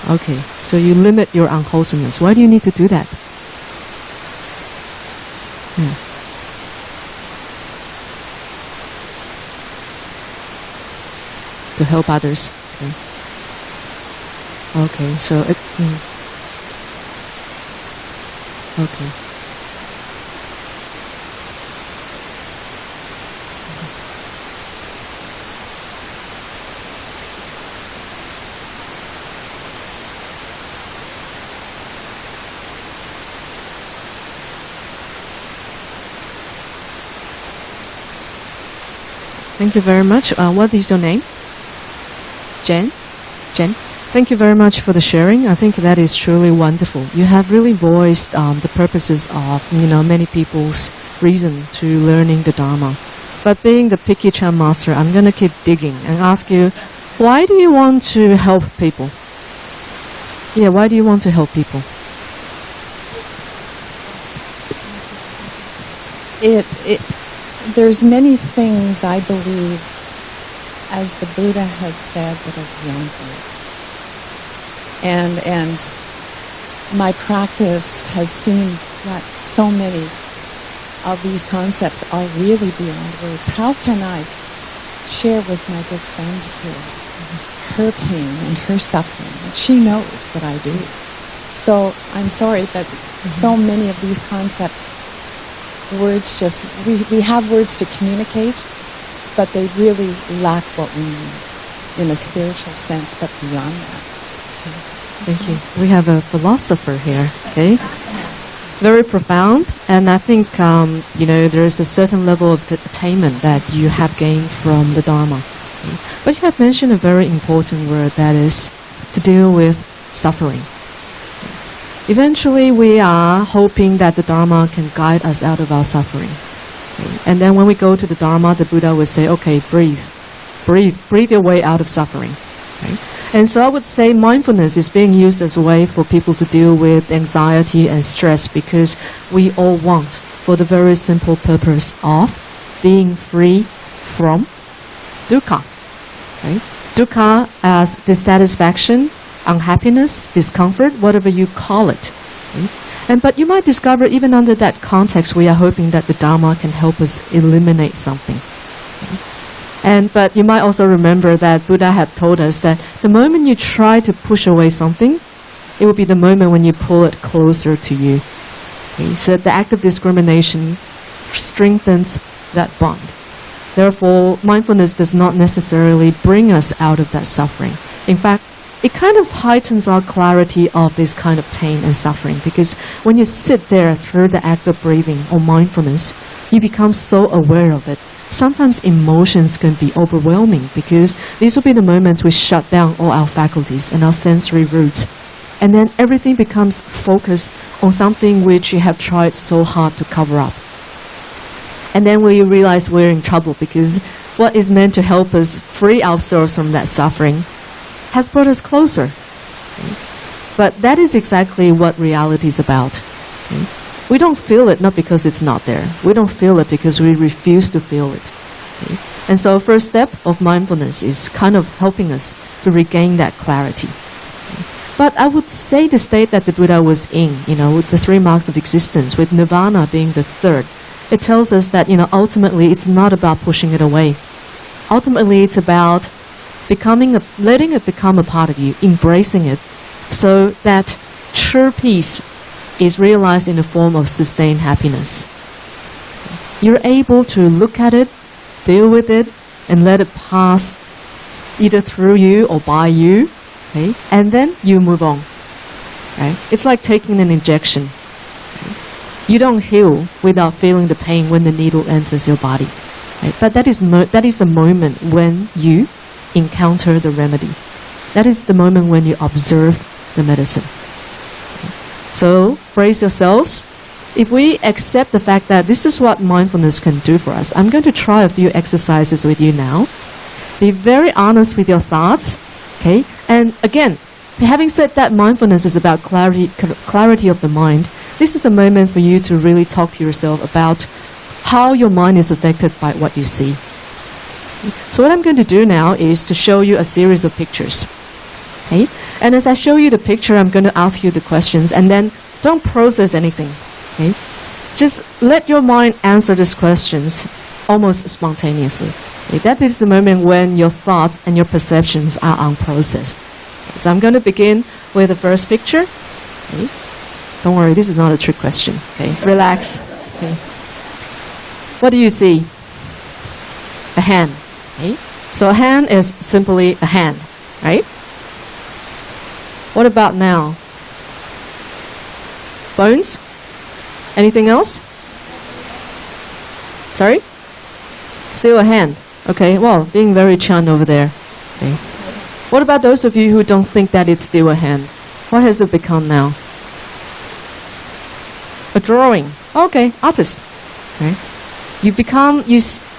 Okay, so you limit your unwholesomeness. Why do you need to do that? To help others. Okay, so okay. Thank you very much. What is your name? Jen? Jen? Thank you very much for the sharing. I think that is truly wonderful. You have really voiced the purposes of, many people's reason to learning the Dharma. But being the picky Chan master, I'm going to keep digging and ask you, why do you want to help people? Yeah, why do you want to help people? There's many things, I believe, as the Buddha has said, that are beyond words. And my practice has seen that so many of these concepts are really beyond words. How can I share with my good friend here her pain and her suffering? And she knows that I do. So I'm sorry that so many of these concepts, words just, we have words to communicate, but they really lack what we need in a spiritual sense, but beyond that. Thank you. We have a philosopher here, okay? Very profound, and I think, there is a certain level of attainment that you have gained from the Dharma. Okay? But you have mentioned a very important word, that is to deal with suffering. Eventually, we are hoping that the Dharma can guide us out of our suffering. Okay? And then when we go to the Dharma, the Buddha will say, okay, breathe your way out of suffering. Okay? And so I would say mindfulness is being used as a way for people to deal with anxiety and stress, because we all want, for the very simple purpose of being free from dukkha. Okay? Dukkha as dissatisfaction, unhappiness, discomfort, whatever you call it. Okay? But you might discover even under that context, we are hoping that the Dharma can help us eliminate something. Okay? But you might also remember that Buddha had told us that the moment you try to push away something, it will be the moment when you pull it closer to you. Okay? So the act of discrimination strengthens that bond. Therefore, mindfulness does not necessarily bring us out of that suffering. In fact, it kind of heightens our clarity of this kind of pain and suffering, because when you sit there through the act of breathing or mindfulness, you become so aware of it. Sometimes emotions can be overwhelming, because these will be the moments we shut down all our faculties and our sensory roots. And then everything becomes focused on something which you have tried so hard to cover up. And then we realize we're in trouble, because what is meant to help us free ourselves from that suffering, has brought us closer. Okay? But that is exactly what reality is about. Okay? We don't feel it not because it's not there. We don't feel it because we refuse to feel it. Okay? And so first step of mindfulness is kind of helping us to regain that clarity. Okay? But I would say the state that the Buddha was in, with the 3 marks of existence, with nirvana being the third, it tells us that, ultimately it's not about pushing it away. Ultimately it's about letting it become a part of you, embracing it, so that true peace is realized in the form of sustained happiness. You're able to look at it, feel with it, and let it pass either through you or by you, okay? And then you move on. Right? It's like taking an injection. Right? You don't heal without feeling the pain when the needle enters your body. Right? But that is the moment when you encounter the remedy. That is the moment when you observe the medicine. Okay? So brace yourselves. If we accept the fact that this is what mindfulness can do for us, I'm going to try a few exercises with you now. Be very honest with your thoughts. Okay? And again, having said that mindfulness is about clarity of the mind, this is a moment for you to really talk to yourself about how your mind is affected by what you see. So what I'm going to do now is to show you a series of pictures. Okay? And as I show you the picture, I'm going to ask you the questions, and then don't process anything. Okay? Just let your mind answer these questions almost spontaneously. Okay? That is the moment when your thoughts and your perceptions are unprocessed. Okay? So I'm going to begin with the first picture. Okay? Don't worry, this is not a trick question. Okay? Relax. Okay? What do you see? A hand. Okay? So a hand is simply a hand, right? What about now? Bones? Anything else? Sorry? Still a hand. Okay, well, being very Chan over there. Okay. What about those of you who don't think that it's still a hand? What has it become now? A drawing. Okay, artist. Okay.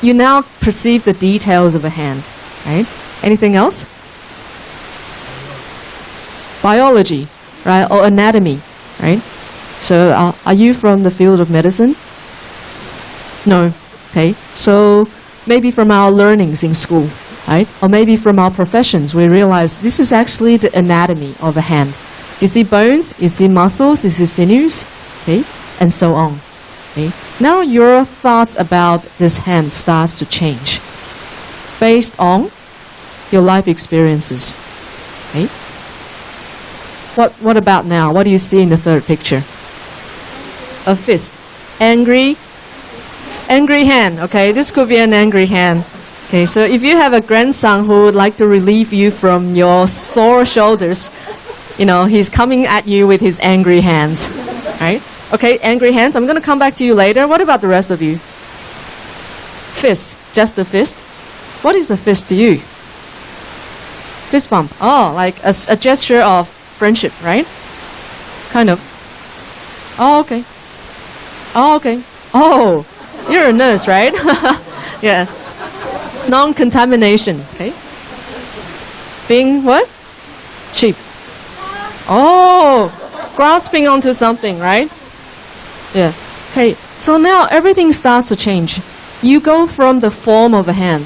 You now perceive the details of a hand, right? Anything else? Biology, right? Or anatomy, right? So are you from the field of medicine? No. Okay. So maybe from our learnings in school, right? Or maybe from our professions, we realize this is actually the anatomy of a hand. You see bones, you see muscles, you see sinews, okay? And so on. Okay? Now your thoughts about this hand starts to change based on your life experiences. Okay? What about now? What do you see in the third picture? A fist. Angry hand. Okay, this could be an angry hand. Okay, so if you have a grandson who would like to relieve you from your sore shoulders, he's coming at you with his angry hands. Right? Okay, angry hands. I'm going to come back to you later. What about the rest of you? Fist. Just a fist? What is a fist to you? Fist bump. Oh, like a gesture of friendship, right? Kind of. Oh, okay. Oh, okay. Oh, you're a nurse, right? Yeah. Non-contamination, okay? Being what? Cheap. Oh, grasping onto something, right? Yeah. Okay, so now everything starts to change. You go from the form of a hand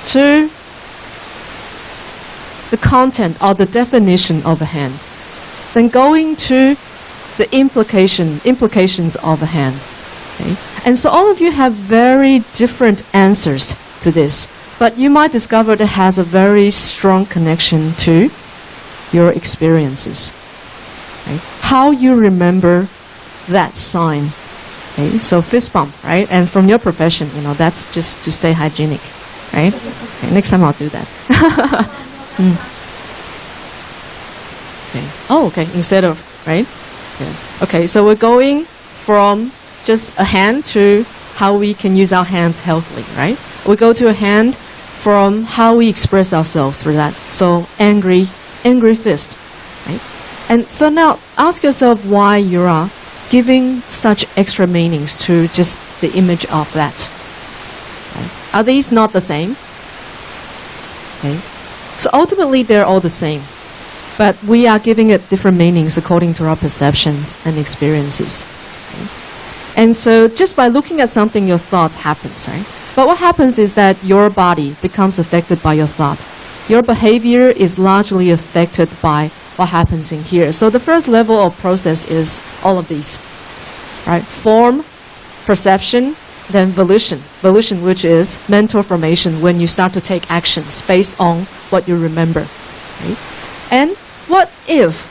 to the content or the definition of a hand, then going to the implications of a hand. Okay? And so all of you have very different answers to this, but you might discover that it has a very strong connection to your experiences. Okay? How you remember that sign. Okay? So fist bump, right? And from your profession, that's just to stay hygienic, right? Okay, next time I'll do that. Okay. Oh, okay. Instead of, right? Yeah. Okay, so we're going from just a hand to how we can use our hands healthily, right? We go to a hand from how we express ourselves through that. So angry fist, right? And so now ask yourself why you are giving such extra meanings to just the image of that. Right? Are these not the same? Okay. So ultimately, they're all the same. But we are giving it different meanings according to our perceptions and experiences. Okay. And so just by looking at something, your thoughts happens, right? But what happens is that your body becomes affected by your thought. Your behavior is largely affected by what happens in here. So the first level of process is all of these, right? Form, perception, then volition. Volition, which is mental formation when you start to take actions based on what you remember, right? And what if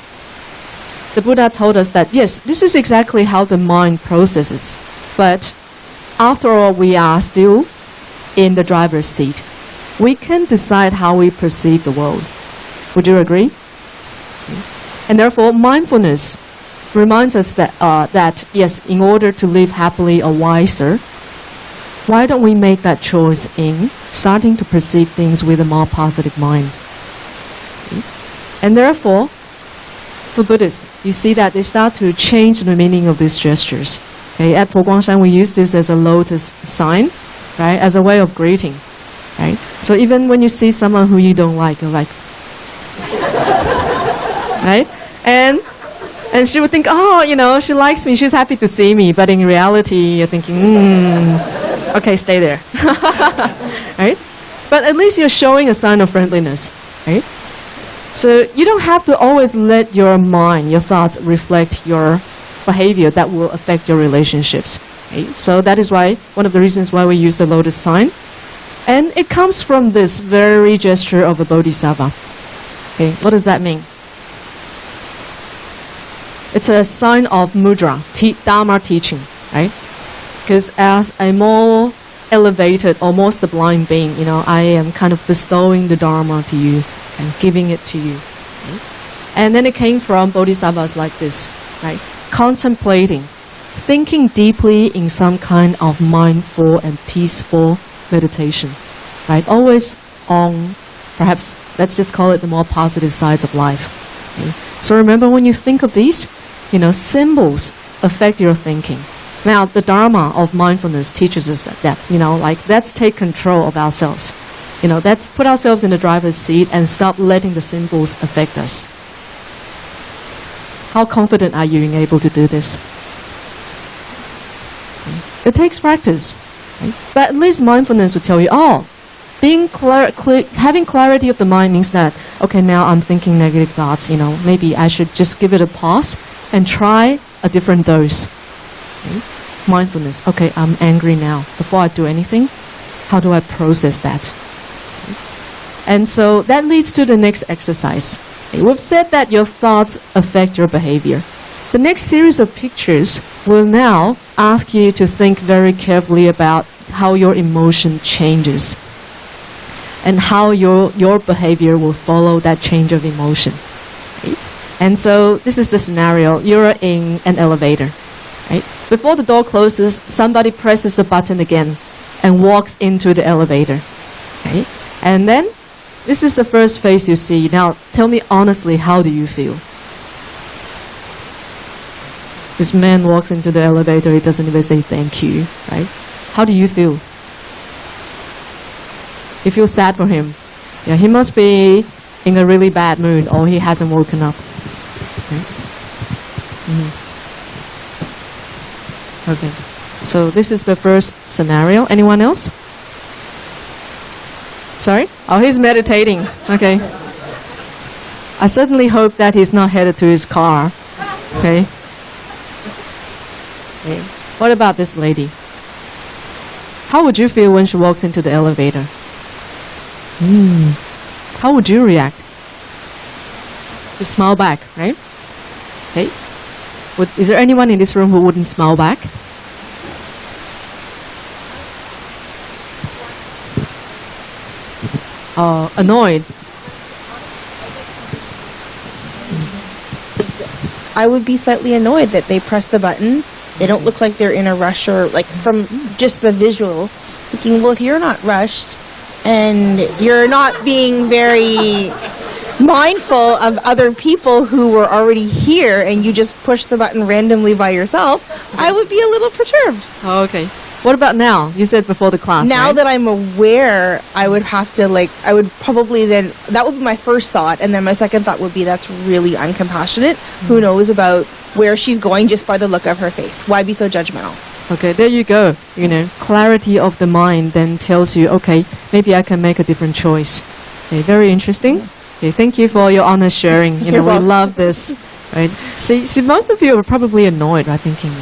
the Buddha told us that, yes, this is exactly how the mind processes, but after all, we are still in the driver's seat. We can decide how we perceive the world. Would you agree? And therefore, mindfulness reminds us that yes, in order to live happily or wiser, why don't we make that choice in starting to perceive things with a more positive mind? And therefore, for Buddhists, you see that they start to change the meaning of these gestures. Okay, at Po Guangshan, we use this as a lotus sign, right, as a way of greeting, right? So even when you see someone who you don't like, you're like, right? And she would think, oh, you know, she likes me, she's happy to see me. But in reality, you're thinking, okay, stay there, right? But at least you're showing a sign of friendliness, right? So you don't have to always let your mind, your thoughts reflect your behavior that will affect your relationships. Okay? So that is why, one of the reasons why we use the lotus sign. And it comes from this very gesture of a bodhisattva. Okay, what does that mean? It's a sign of mudra, Dharma teaching, right? Because as a more elevated or more sublime being, you know, I am kind of bestowing the Dharma to you and giving it to you. Okay? And then it came from bodhisattvas like this, right? Contemplating, thinking deeply in some kind of mindful and peaceful meditation, right? Always on, perhaps, let's just call it the more positive sides of life. Okay? So remember, when you think of these, you know, symbols affect your thinking. Now, the Dharma of mindfulness teaches us that, you know, like, let's take control of ourselves. You know, let's put ourselves in the driver's seat and stop letting the symbols affect us. How confident are you in able to do this? It takes practice. Right? But at least mindfulness will tell you, oh, having clarity of the mind means that, okay, now I'm thinking negative thoughts, you know, maybe I should just give it a pause and try a different dose. Okay? Mindfulness, okay, I'm angry now. Before I do anything, how do I process that? And so that leads to the next exercise. Okay, we've said that your thoughts affect your behavior. The next series of pictures will now ask you to think very carefully about how your emotion changes and how your behavior will follow that change of emotion. Okay? And so this is the scenario. You're in an elevator. Right? Before the door closes, somebody presses the button again and walks into the elevator. Okay? And then this is the first face you see. Now, tell me honestly, how do you feel? This man walks into the elevator, he doesn't even say thank you, right? How do you feel? You feel sad for him. Yeah, he must be in a really bad mood, or he hasn't woken up. Okay. Okay. So this is the first scenario. Anyone else? Sorry? Oh, he's meditating. Okay. I certainly hope that he's not headed to his car. Okay. Okay. What about this lady? How would you feel when she walks into the elevator? How would you react? You smile back, right? Okay. Is there anyone in this room who wouldn't smile back? Annoyed. I would be slightly annoyed that they press the button. They don't look like they're in a rush, or like from just the visual. Thinking, well, if you're not rushed and you're not being very mindful of other people who were already here and you just push the button randomly by yourself, I would be a little perturbed. Oh, okay. What about now? You said before the class, Now right? that I'm aware, I would have to I would probably then, that would be my first thought, and then my second thought would be that's really uncompassionate. Who knows about where she's going just by the look of her face? Why be so judgmental? Okay, there you go. Clarity of the mind then tells you, okay, maybe I can make a different choice. Okay, very interesting. Okay, thank you for your honest sharing. You're We welcome. love this. Right? See, most of you are probably annoyed, right? Thinking,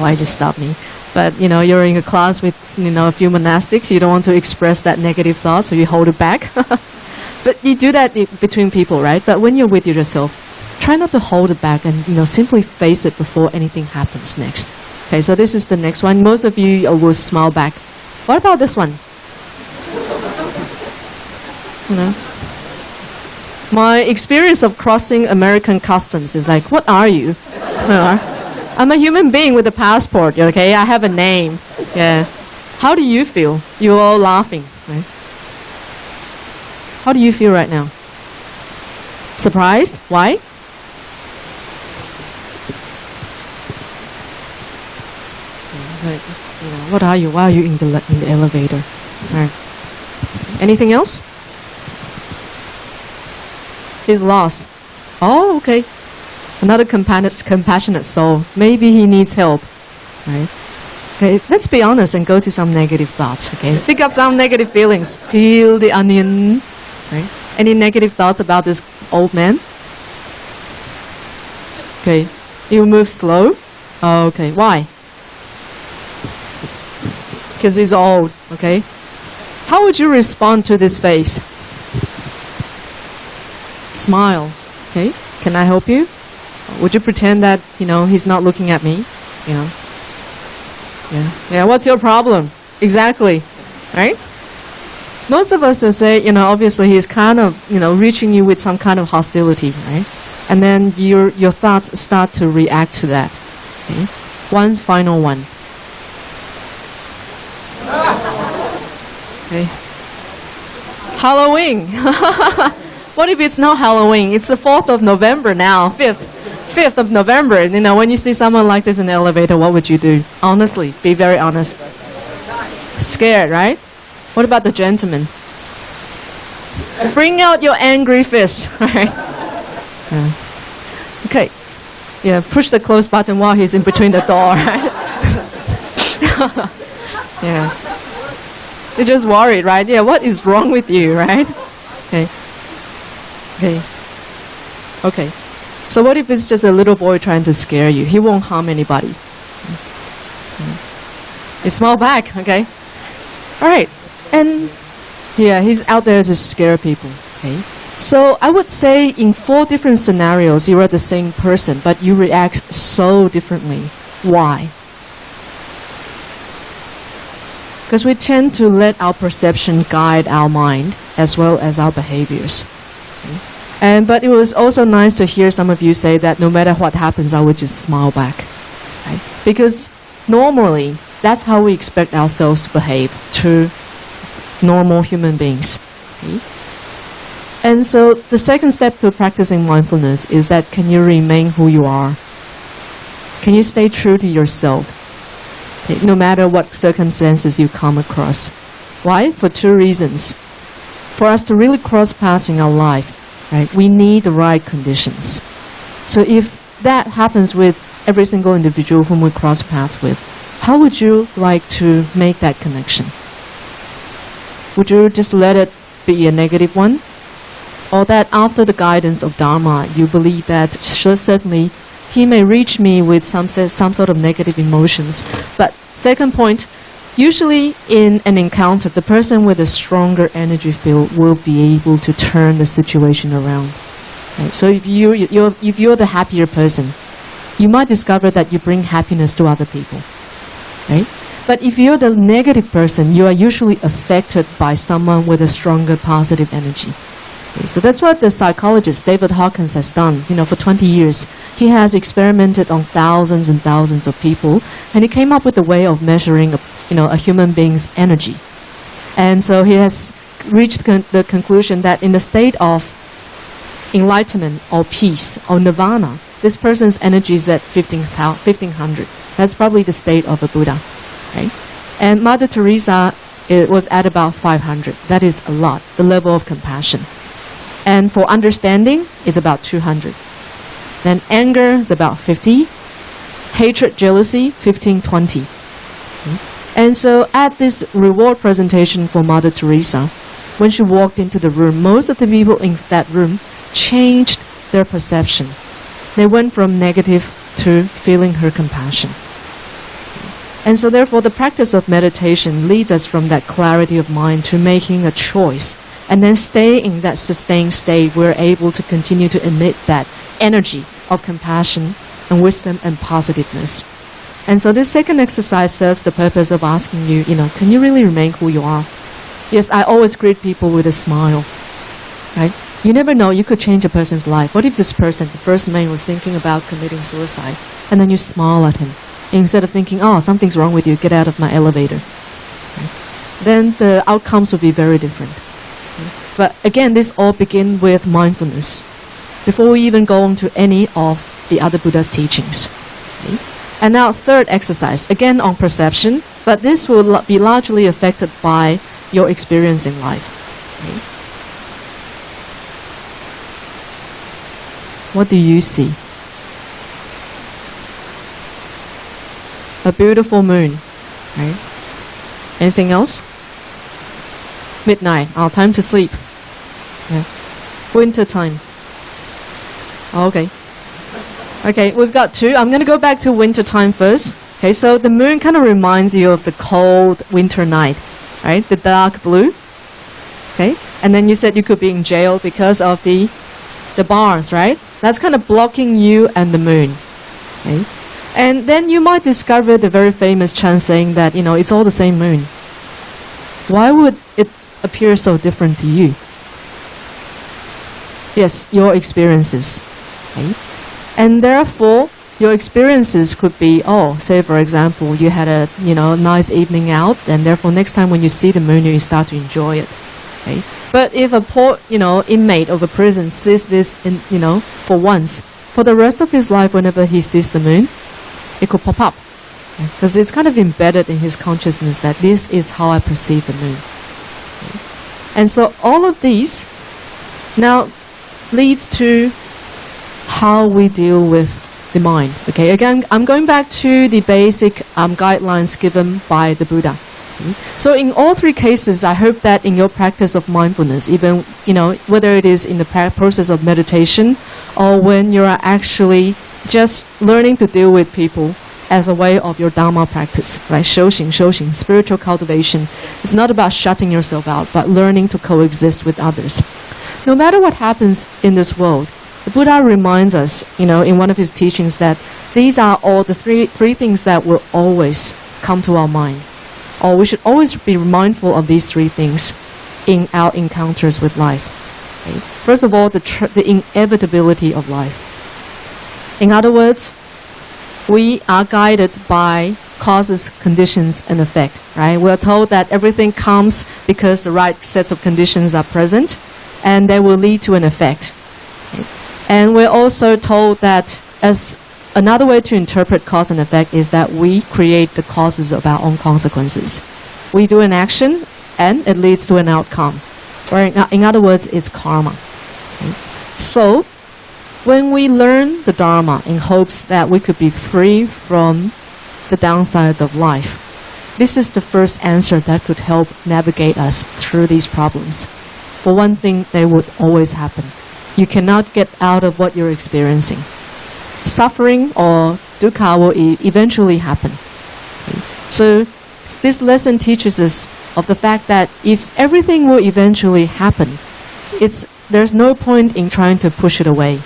why just stop me? But you're in a class with a few monastics. You don't want to express that negative thought, so you hold it back. But you do that between people, right? But when you're with yourself, try not to hold it back and simply face it before anything happens next. Okay, so this is the next one. Most of you will smile back. What about this one? My experience of crossing American customs is like, what are you? I'm a human being with a passport, okay? I have a name. Yeah. How do you feel? You're all laughing, right? How do you feel right now? Surprised? Why? It's like, what are you? Why are you in the elevator? All right. Anything else? He's lost. Oh, okay. Another compassionate soul. Maybe he needs help. Right? Okay, let's be honest and go to some negative thoughts. Okay, pick up some negative feelings. Peel the onion. Right? Any negative thoughts about this old man? Okay, you move slow. Okay, why? Because he's old. Okay. How would you respond to this face? Smile. Okay. Can I help you? Would you pretend that he's not looking at me? Yeah. What's your problem? Exactly. Right? Most of us will say, obviously he's kind of, reaching you with some kind of hostility, right? And then your thoughts start to react to that. Okay? One final one. Okay. Halloween. What if it's not Halloween? It's the 4th of November now, 5th of November. When you see someone like this in the elevator, what would you do? Honestly, be very honest. Scared, right? What about the gentleman? Bring out your angry fist, right? Okay. Yeah, push the close button while he's in between the door, right? Yeah. You're just worried, right? Yeah, what is wrong with you, right? Okay. Okay. So what if it's just a little boy trying to scare you? He won't harm anybody. You smile back, okay? All right. And yeah, he's out there to scare people, okay? So I would say in 4 different scenarios, you are the same person, but you react so differently. Why? Because we tend to let our perception guide our mind as well as our behaviors. But it was also nice to hear some of you say that no matter what happens, I would just smile back. Right? Because normally, that's how we expect ourselves to behave to normal human beings. Okay? And so the second step to practicing mindfulness is that can you remain who you are? Can you stay true to yourself? Okay? No matter what circumstances you come across. Why? For 2 reasons. For us to really cross paths in our life, right, we need the right conditions. So if that happens with every single individual whom we cross paths with, how would you like to make that connection? Would you just let it be a negative one? Or that after the guidance of Dharma, you believe that certainly he may reach me with some sort of negative emotions. But second point, usually in an encounter, the person with a stronger energy field will be able to turn the situation around. Right? So if you're the happier person, you might discover that you bring happiness to other people. Right? But if you're the negative person, you are usually affected by someone with a stronger positive energy. Okay, so that's what the psychologist David Hawkins has done. For 20 years, he has experimented on thousands and thousands of people, and he came up with a way of measuring a human being's energy. And so he has reached the conclusion that in the state of enlightenment or peace or nirvana, this person's energy is at 1500. That's probably the state of a Buddha. Right? And Mother Teresa, it was at about 500. That is a lot, the level of compassion. And for understanding, it's about 200. Then anger is about 50. Hatred, jealousy, 15, 20. And so at this reward presentation for Mother Teresa, when she walked into the room, most of the people in that room changed their perception. They went from negative to feeling her compassion. And so therefore the practice of meditation leads us from that clarity of mind to making a choice. And then stay in that sustained state, we're able to continue to emit that energy of compassion and wisdom and positiveness. And so this second exercise serves the purpose of asking you, can you really remain who you are? Yes, I always greet people with a smile, right? You never know, you could change a person's life. What if this person, the first man, was thinking about committing suicide, and then you smile at him, instead of thinking, oh, something's wrong with you, get out of my elevator. Right? Then the outcomes will be very different. But again, this all begins with mindfulness, before we even go on to any of the other Buddha's teachings. Okay? And now third exercise, again on perception, but this will be largely affected by your experience in life. Okay? What do you see? A beautiful moon, right? Anything else? Midnight, time to sleep. Yeah. Winter time. Okay. Okay, we've got two. I'm going to go back to winter time first. Okay, so the moon kind of reminds you of the cold winter night, right? The dark blue. Okay, and then you said you could be in jail because of the bars, right? That's kind of blocking you and the moon. Okay, and then you might discover the very famous chant saying that, it's all the same moon. Why would it appear so different to you? Yes, your experiences. Okay? And therefore, your experiences could be, say for example, you had a nice evening out, and therefore next time when you see the moon, you start to enjoy it. Okay? But if a poor inmate of a prison sees this for once, for the rest of his life, whenever he sees the moon, it could pop up, because it's kind of embedded in his consciousness that this is how I perceive the moon. Okay? And so all of these now leads to how we deal with the mind. Okay, again, I'm going back to the basic guidelines given by the Buddha. Okay? So in all three cases, I hope that in your practice of mindfulness, even, whether it is in the process of meditation or when you are actually just learning to deal with people as a way of your Dharma practice, right? Shoshin, spiritual cultivation. It's not about shutting yourself out, but learning to coexist with others. No matter what happens in this world, the Buddha reminds us, in one of his teachings that these are all the three things that will always come to our mind. Or we should always be mindful of these three things in our encounters with life. Okay? First of all, the inevitability of life. In other words, we are guided by causes, conditions, and effect. Right? We are told that everything comes because the right sets of conditions are present, and they will lead to an effect. Okay? And we're also told that as another way to interpret cause and effect is that we create the causes of our own consequences. We do an action and it leads to an outcome. Or in other words, it's karma. Okay? So, when we learn the Dharma in hopes that we could be free from the downsides of life, this is the first answer that could help navigate us through these problems. For one thing, they would always happen. You cannot get out of what you're experiencing. Suffering or dukkha will eventually happen. Okay? So this lesson teaches us of the fact that if everything will eventually happen, there's no point in trying to push it away.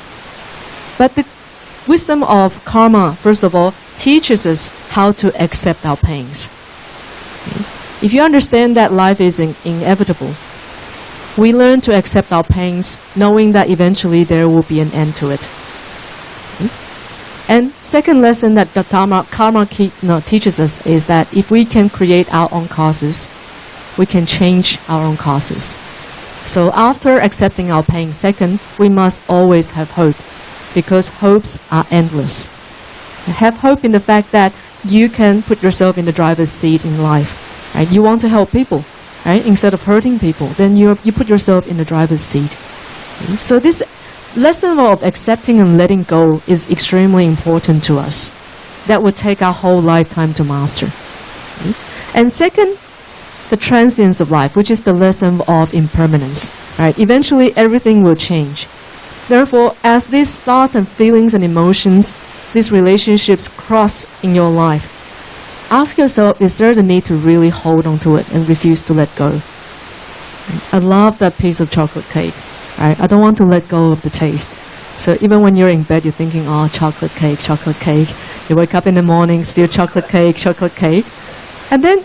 But the wisdom of karma, first of all, teaches us how to accept our pains. Okay? If you understand that life is inevitable, we learn to accept our pains, knowing that eventually there will be an end to it. Okay? And second lesson that karma teaches us is that if we can create our own causes, we can change our own causes. So after accepting our pain, second, we must always have hope, because hopes are endless. Have hope in the fact that you can put yourself in the driver's seat in life. Right? You want to help people, right? Instead of hurting people, then you put yourself in the driver's seat. Okay? So this lesson of accepting and letting go is extremely important to us. That would take our whole lifetime to master. Okay? And second, the transience of life, which is the lesson of impermanence. Right? Eventually, everything will change. Therefore, as these thoughts and feelings and emotions, these relationships cross in your life, ask yourself, is there the need to really hold on to it and refuse to let go? I love that piece of chocolate cake. Right? I don't want to let go of the taste. So even when you're in bed, you're thinking, oh, chocolate cake, chocolate cake. You wake up in the morning, still chocolate cake, chocolate cake. And then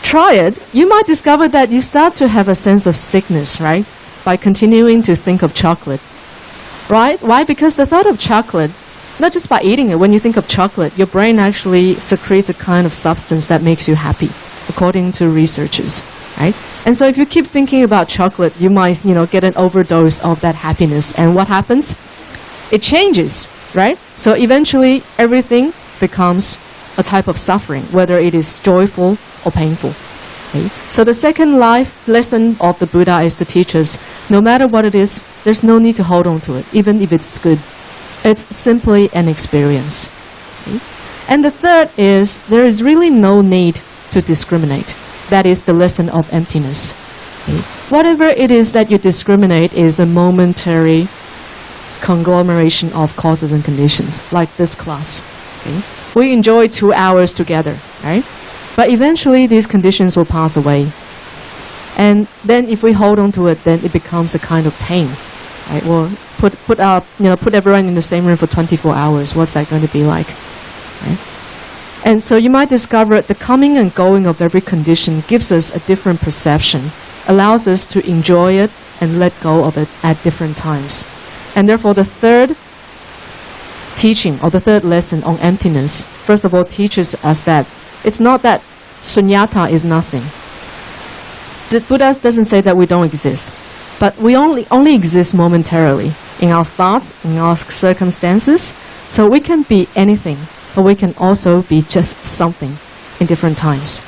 try it. You might discover that you start to have a sense of sickness, right? By continuing to think of chocolate. Right? Why? Because the thought of chocolate, not just by eating it, when you think of chocolate, your brain actually secretes a kind of substance that makes you happy, according to researchers. Right? And so if you keep thinking about chocolate, you might, get an overdose of that happiness. And what happens? It changes, right? So eventually everything becomes a type of suffering, whether it is joyful or painful. Okay? So the second life lesson of the Buddha is to teach us, no matter what it is, there's no need to hold on to it, even if it's good. It's simply an experience. Okay? And the third is, there is really no need to discriminate. That is the lesson of emptiness. Okay? Whatever it is that you discriminate is a momentary conglomeration of causes and conditions, like this class. Okay? We enjoy 2 hours together, right? But eventually these conditions will pass away. And then if we hold on to it, then it becomes a kind of pain. Right? Well, put everyone in the same room for 24 hours. What's that going to be like? Right? And so you might discover the coming and going of every condition gives us a different perception, allows us to enjoy it and let go of it at different times. And therefore the third teaching, or the third lesson on emptiness, first of all teaches us that it's not that sunyata is nothing. The Buddha doesn't say that we don't exist, but we only exist momentarily in our thoughts, in our circumstances. So we can be anything, but we can also be just something in different times.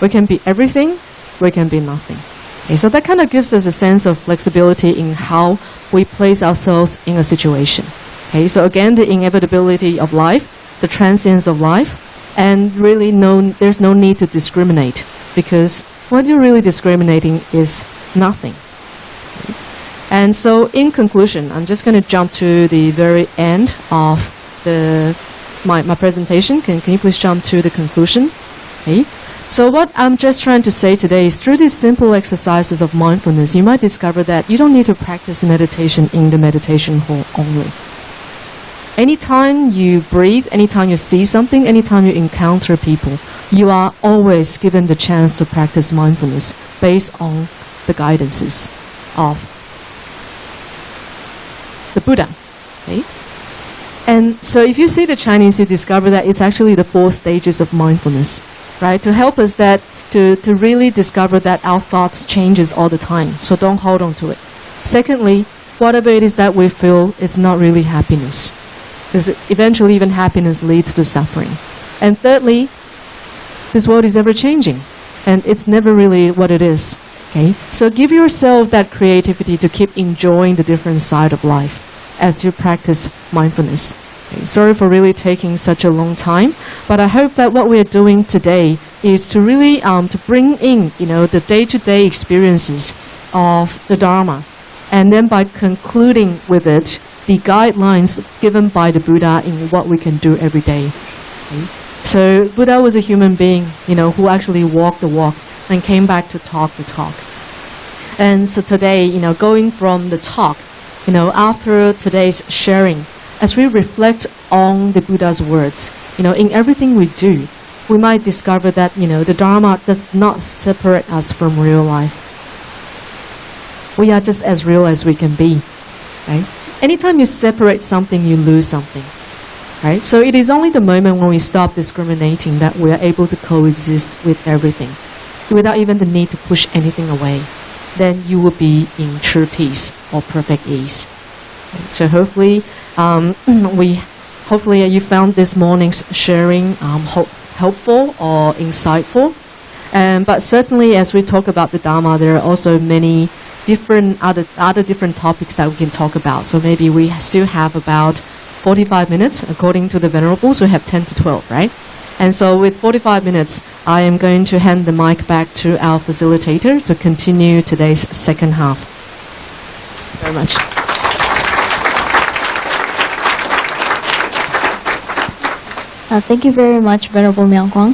We can be everything, we can be nothing. Okay, so that kind of gives us a sense of flexibility in how we place ourselves in a situation. Okay, so again, the inevitability of life, the transience of life, and really there's no need to discriminate, because what you're really discriminating is nothing. Okay. And so in conclusion, I'm just going to jump to the very end of my presentation. Can you please jump to the conclusion? Okay. So what I'm just trying to say today is, through these simple exercises of mindfulness, you might discover that you don't need to practice meditation in the meditation hall only. Anytime you breathe, anytime you see something, anytime you encounter people, you are always given the chance to practice mindfulness based on the guidances of the Buddha. Okay? And so if you see the Chinese, you discover that it's actually the 4 stages of mindfulness, right? To help us to really discover that our thoughts changes all the time. So don't hold on to it. Secondly, whatever it is that we feel is not really happiness, because eventually even happiness leads to suffering. And thirdly, this world is ever changing, and it's never really what it is. Okay? So give yourself that creativity to keep enjoying the different side of life as you practice mindfulness. Okay? Sorry for really taking such a long time, but I hope that what we are doing today is to really to bring in, the day-to-day experiences of the Dharma, and then by concluding with it, the guidelines given by the Buddha in what we can do every day. Okay? So Buddha was a human being, who actually walked the walk and came back to talk the talk. And so today, going from the talk, after today's sharing, as we reflect on the Buddha's words, in everything we do, we might discover that, the Dharma does not separate us from real life. We are just as real as we can be, right? Anytime you separate something, you lose something, right? So it is only the moment when we stop discriminating that we are able to coexist with everything without even the need to push anything away. Then you will be in true peace or perfect ease. So hopefully we hopefully you found this morning's sharing helpful or insightful. But certainly, as we talk about the Dharma, there are also many different other different topics that we can talk about. So maybe we still have about 45 minutes. According to the Venerables, we have 10 to 12, right? And so with 45 minutes, I am going to hand the mic back to our facilitator to continue today's second half. Very much. Thank you very much, Venerable Miao Guang.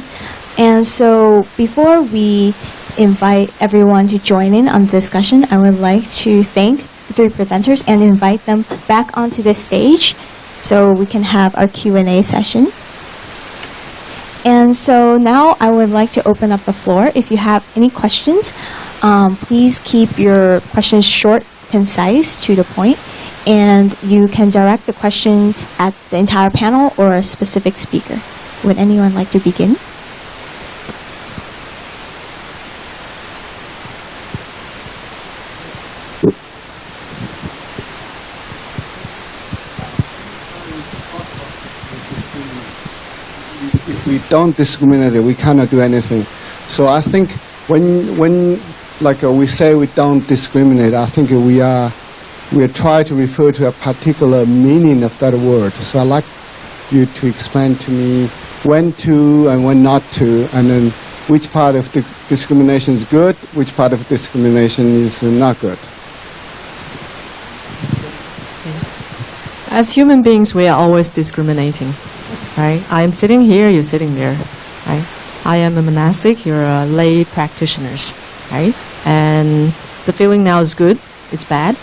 And so before we invite everyone to join in on the discussion, I would like to thank the three presenters and invite them back onto the stage so we can have our Q&A session. And so now I would like to open up the floor. If you have any questions, please keep your questions short, concise, to the point, and you can direct the question at the entire panel or a specific speaker. Would anyone like to begin? If we don't discriminate, we cannot do anything. So I think when we say we don't discriminate, I think we are trying to refer to a particular meaning of that word. So I'd like you to explain to me when to and when not to, and then which part of the discrimination is good, which part of discrimination is not good. As human beings, we are always discriminating, right? I am sitting here, you're sitting there, right? I am a monastic, you're a lay practitioners, right? And the feeling now is good, it's bad.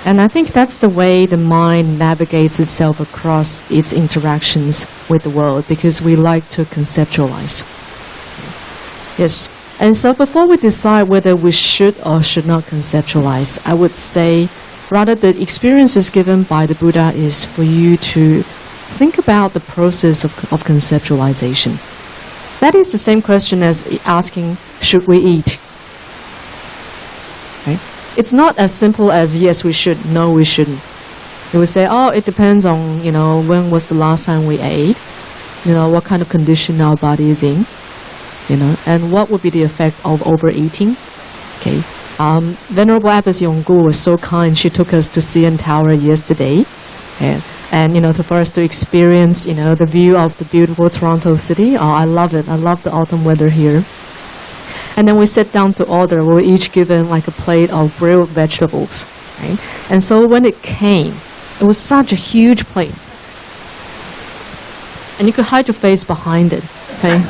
And I think that's the way the mind navigates itself across its interactions with the world, because we like to conceptualize. Yes. And so before we decide whether we should or should not conceptualize, I would say rather the experiences given by the Buddha is for you to think about the process of conceptualization. That is the same question as asking, should we eat? Right? It's not as simple as yes, we should, no, we shouldn't. You would say, oh, it depends on, when was the last time we ate, what kind of condition our body is in, and what would be the effect of overeating. Okay. Venerable Abbess Yonggu was so kind. She took us to CN Tower yesterday, and for us to experience, the view of the beautiful Toronto city. Oh, I love it. I love the autumn weather here. And then we sat down to order. We were each given like a plate of grilled vegetables, right? And so when it came, it was such a huge plate, and you could hide your face behind it. Okay.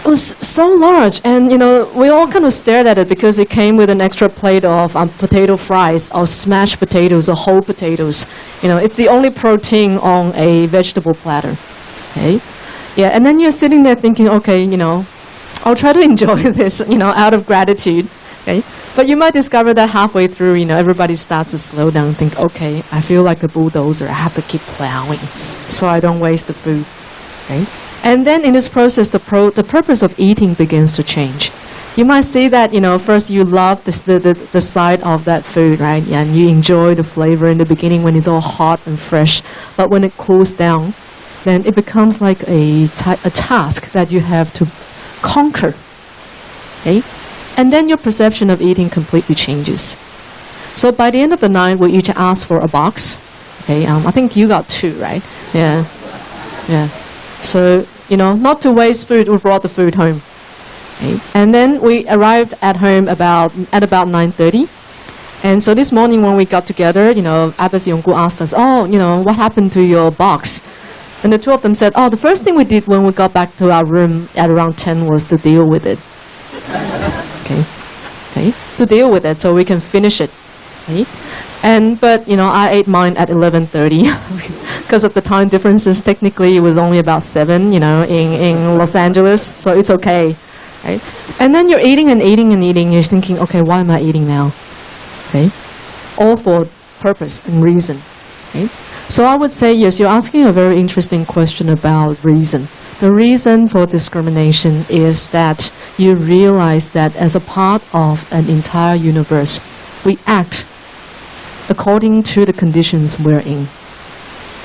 It was so large, and we all kind of stared at it because it came with an extra plate of potato fries or smashed potatoes or whole potatoes. It's the only protein on a vegetable platter. Okay, yeah, and then you're sitting there thinking, okay, I'll try to enjoy this, out of gratitude. Okay, but you might discover that halfway through, everybody starts to slow down and think, okay, I feel like a bulldozer. I have to keep plowing so I don't waste the food. Okay. And then in this process, the purpose of eating begins to change. You might see that, first you love the sight of that food, right? Yeah, and you enjoy the flavor in the beginning when it's all hot and fresh. But when it cools down, then it becomes like a task that you have to conquer. Okay? And then your perception of eating completely changes. So by the end of the night, we each ask for a box. Okay, I think you got 2, right? Yeah. Yeah. So, not to waste food, we brought the food home. Okay. And then we arrived at home at about 9:30. And so this morning when we got together, Abbess Yonggu asked us, oh, what happened to your box? And the two of them said, oh, the first thing we did when we got back to our room at around 10 was to deal with it. Okay. Okay. To deal with it so we can finish it. Okay. But I ate mine at 11:30 because of the time differences. Technically, it was only about 7, in Los Angeles, so it's okay, right? And then you're eating and eating and eating. You're thinking, okay, why am I eating now? Okay, all for purpose and reason. Okay, so I would say yes. You're asking a very interesting question about reason. The reason for discrimination is that you realize that as a part of an entire universe, we act according to the conditions we're in.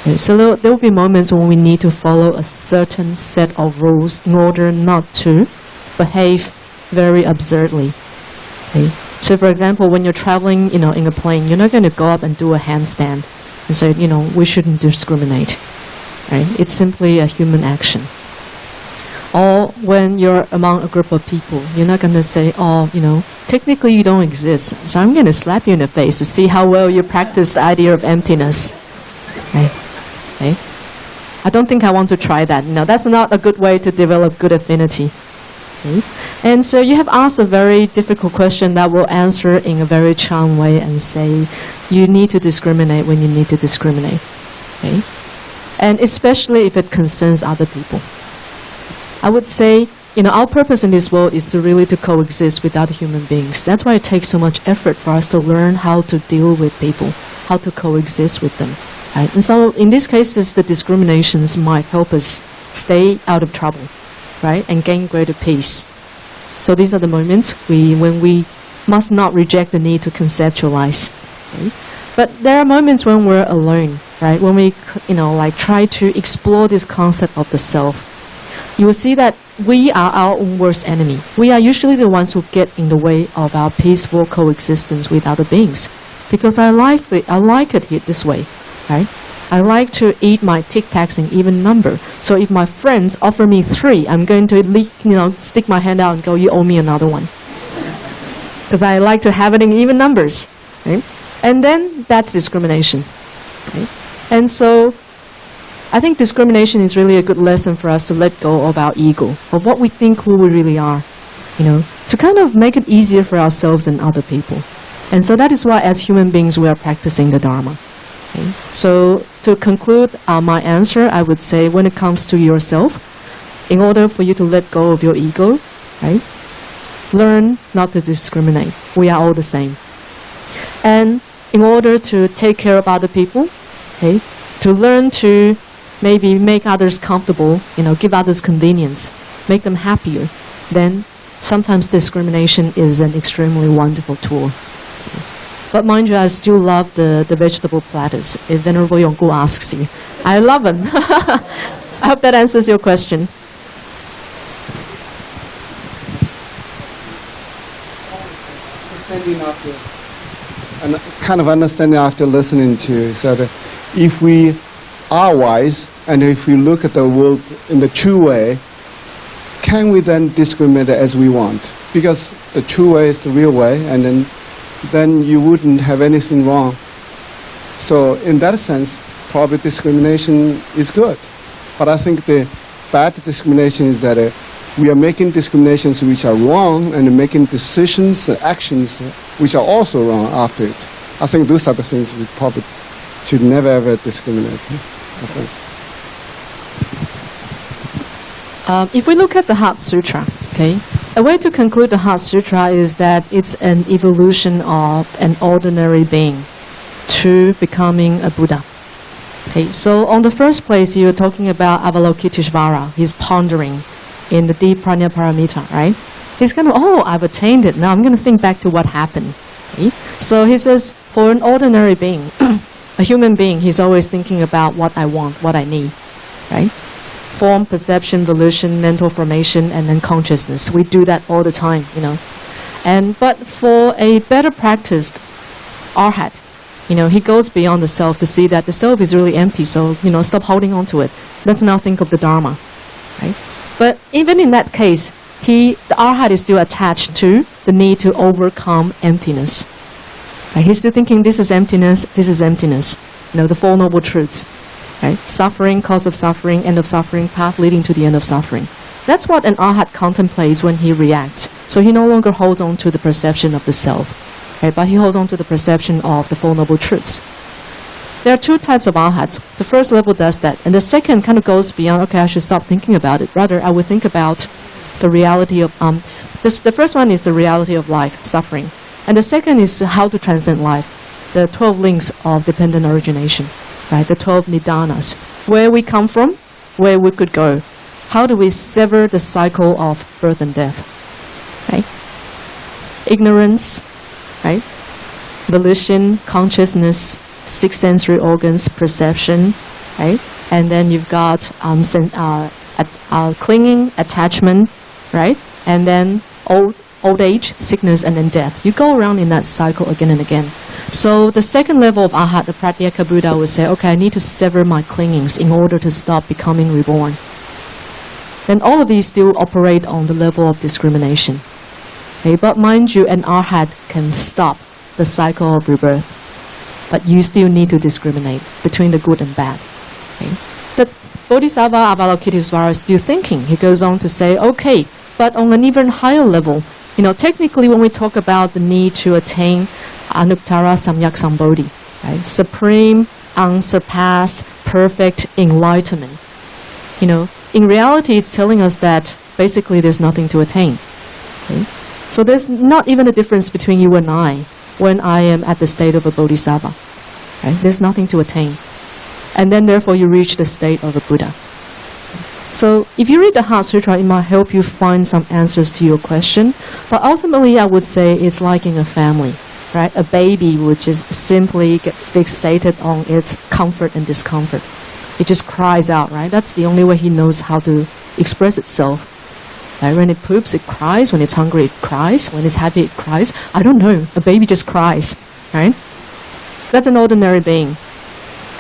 Okay, so there will be moments when we need to follow a certain set of rules in order not to behave very absurdly. Okay? So for example, when you're traveling, in a plane, you're not going to go up and do a handstand and say, we shouldn't discriminate. Right? It's simply a human action. Or when you're among a group of people, you're not going to say, technically you don't exist, so I'm going to slap you in the face to see how well you practice the idea of emptiness. Right? Okay? I don't think I want to try that. That's not a good way to develop good affinity. Okay? And so you have asked a very difficult question that will answer in a very charming way and say, you need to discriminate when you need to discriminate. Okay? And especially if it concerns other people. I would say, our purpose in this world is to really to coexist with other human beings. That's why it takes so much effort for us to learn how to deal with people, how to coexist with them. Right? And so in these cases, the discriminations might help us stay out of trouble, right? And gain greater peace. So these are the moments when we must not reject the need to conceptualize. Okay? But there are moments when we're alone, right? When we, try to explore this concept of the self. You will see that we are our own worst enemy. We are usually the ones who get in the way of our peaceful coexistence with other beings. Because I like it here this way, right? I like to eat my Tic Tacs in even number. So if my friends offer me 3, I'm going to stick my hand out and go, you owe me another one. Because I like to have it in even numbers, right? And then that's discrimination. Right? And so I think discrimination is really a good lesson for us to let go of our ego, of what we think who we really are, to kind of make it easier for ourselves and other people. And so that is why as human beings we are practicing the Dharma. Okay? So to conclude my answer, I would say when it comes to yourself, in order for you to let go of your ego, right, learn not to discriminate. We are all the same. And in order to take care of other people, okay, to learn to maybe make others comfortable, give others convenience, make them happier, then sometimes discrimination is an extremely wonderful tool. But mind you, I still love the vegetable platters, if Venerable Yonggu asks you. I love them. I hope that answers your question. And kind of understanding after listening to you is that if we are wise and if we look at the world in the true way, can we then discriminate as we want? Because the true way is the real way, and then you wouldn't have anything wrong. So in that sense, probably discrimination is good. But I think the bad discrimination is that we are making discriminations which are wrong and making decisions and actions which are also wrong after it. I think those are the things we probably should never ever discriminate. I think. If we look at the Heart Sutra, okay, a way to conclude the Heart Sutra is that it's an evolution of an ordinary being to becoming a Buddha. Okay, so on the first place, you're talking about Avalokiteshvara. He's pondering in the deep prajna paramita, right? He's kind of, I've attained it. Now I'm going to think back to what happened. Okay? So he says, for an ordinary being, a human being, he's always thinking about what I want, what I need, right? Form, perception, volition, mental formation, and then consciousness. We do that all the time, But for a better practiced arhat, he goes beyond the self to see that the self is really empty. So, stop holding on to it. Let's now think of the Dharma, right? But even in that case, the arhat is still attached to the need to overcome emptiness. Right? He's still thinking this is emptiness, the Four Noble Truths. Right? Suffering, cause of suffering, end of suffering, path leading to the end of suffering. That's what an arhat contemplates when he reacts. So he no longer holds on to the perception of the self, right? But he holds on to the perception of the Four Noble Truths. There are 2 types of arhats. The first level does that, and the second kind of goes beyond, okay, I should stop thinking about it. Rather, I would think about the reality of, the first one is the reality of life, suffering. And the second is how to transcend life, the 12 links of dependent origination. Right, the 12 nidanas, where we come from, where we could go. How do we sever the cycle of birth and death? Right? Ignorance, right? volition, consciousness, six sensory organs, perception, right? And then you've got clinging, attachment, right? And then old age, sickness, and then death. You go around in that cycle again and again. So the second level of Arhat, the Pratyeka Buddha, would say, okay, I need to sever my clingings in order to stop becoming reborn. Then all of these still operate on the level of discrimination. Okay, but mind you, an Arhat can stop the cycle of rebirth. But you still need to discriminate between the good and bad. Okay? The Bodhisattva Avalokitesvara is still thinking. He goes on to say, okay, but on an even higher level, technically when we talk about the need to attain Anuttara Samyak Sambodhi, right? Supreme, unsurpassed, perfect enlightenment. In reality, it's telling us that basically there's nothing to attain. Okay? So there's not even a difference between you and I when I am at the state of a bodhisattva. Right? There's nothing to attain. And then therefore you reach the state of a Buddha. So if you read the Heart Sutra, it might help you find some answers to your question. But ultimately, I would say it's like in a family. Right? A baby would just simply get fixated on its comfort and discomfort. It just cries out, right? That's the only way he knows how to express itself. Right? When it poops, it cries. When it's hungry, it cries. When it's happy, it cries. I don't know. A baby just cries, right? That's an ordinary being.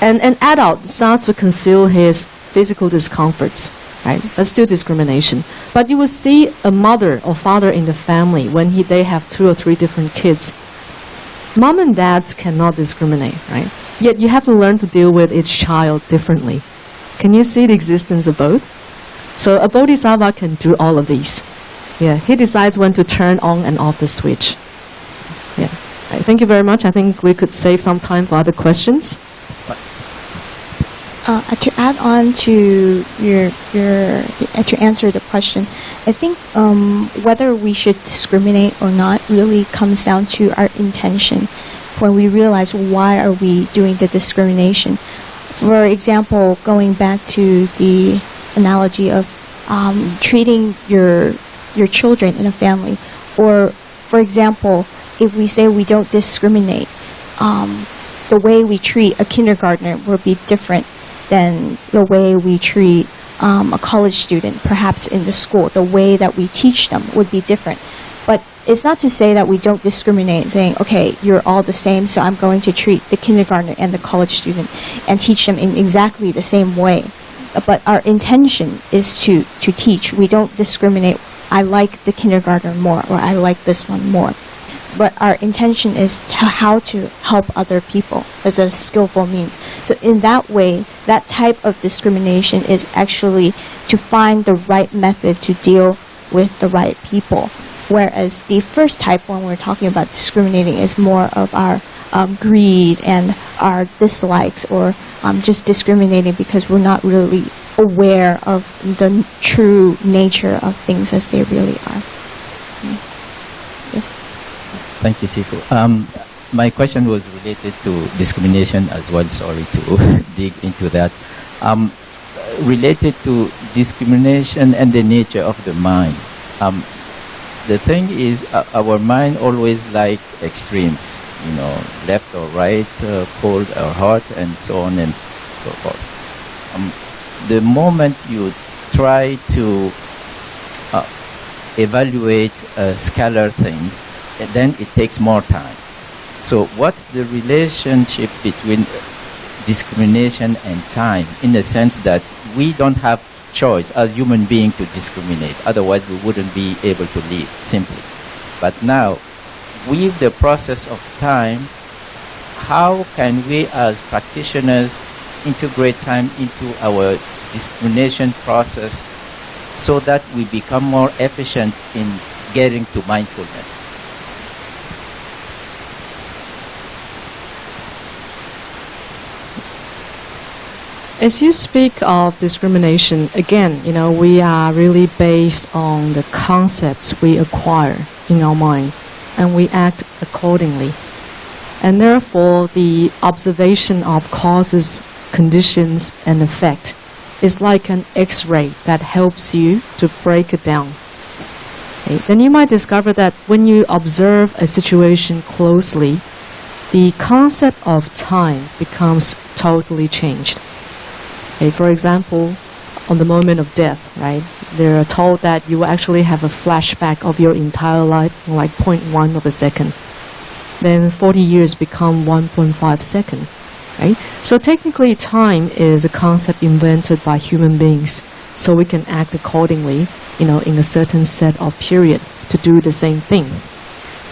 And an adult starts to conceal his physical discomforts, right? That's still discrimination. But you will see a mother or father in the family when they have 2 or 3 different kids. Mom and dads cannot discriminate, right? Yet you have to learn to deal with each child differently. Can you see the existence of both? So a bodhisattva can do all of these. Yeah, he decides when to turn on and off the switch. Yeah. Right, thank you very much. I think we could save some time for other questions. To add on to to answer the question, I think whether we should discriminate or not really comes down to our intention. When we realize why are we doing the discrimination. For example, going back to the analogy of treating your children in a family, or for example, if we say we don't discriminate, the way we treat a kindergartner will be different than the way we treat a college student, perhaps in the school. The way that we teach them would be different. But it's not to say that we don't discriminate, saying, okay, you're all the same, so I'm going to treat the kindergartner and the college student and teach them in exactly the same way. But our intention is to teach. We don't discriminate, I like the kindergartner more, or I like this one more. But our intention is how to help other people as a skillful means. So in that way, that type of discrimination is actually to find the right method to deal with the right people. Whereas the first type, when we're talking about discriminating, is more of our greed and our dislikes, or just discriminating because we're not really aware of the true nature of things as they really are. Okay. Yes. Thank you, Sifu. My question was related to discrimination as well. Sorry to dig into that. Related to discrimination and the nature of the mind. The thing is, our mind always like extremes, left or right, cold or hot, and so on and so forth. The moment you try to evaluate scalar things, then it takes more time. So what's the relationship between discrimination and time, in the sense that we don't have choice as human beings to discriminate, otherwise we wouldn't be able to live simply. But now, with the process of time, how can we as practitioners integrate time into our discrimination process so that we become more efficient in getting to mindfulness? As you speak of discrimination, again, we are really based on the concepts we acquire in our mind, and we act accordingly. And therefore, the observation of causes, conditions, and effect is like an X-ray that helps you to break it down. Okay? Then you might discover that when you observe a situation closely, the concept of time becomes totally changed. Okay, for example, on the moment of death, right? They're told that you will actually have a flashback of your entire life in like 0.1 of a second. Then 40 years become 1.5 second, right? So technically time is a concept invented by human beings, so we can act accordingly, in a certain set of period to do the same thing.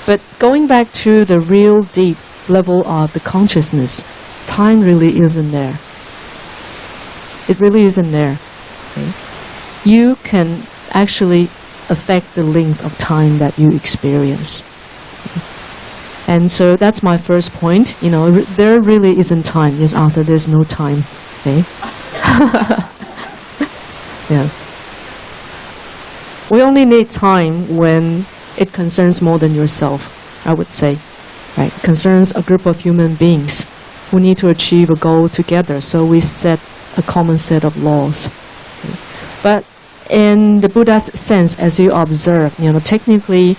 But going back to the real deep level of the consciousness, time really isn't there. It really isn't there. Okay? You can actually affect the length of time that you experience. And so that's my first point. There really isn't time. Yes, Arthur, there's no time. Okay? Yeah. We only need time when it concerns more than yourself, I would say. Right? It concerns a group of human beings who need to achieve a goal together. So we set a common set of laws. Okay? But in the Buddha's sense, as you observe, technically,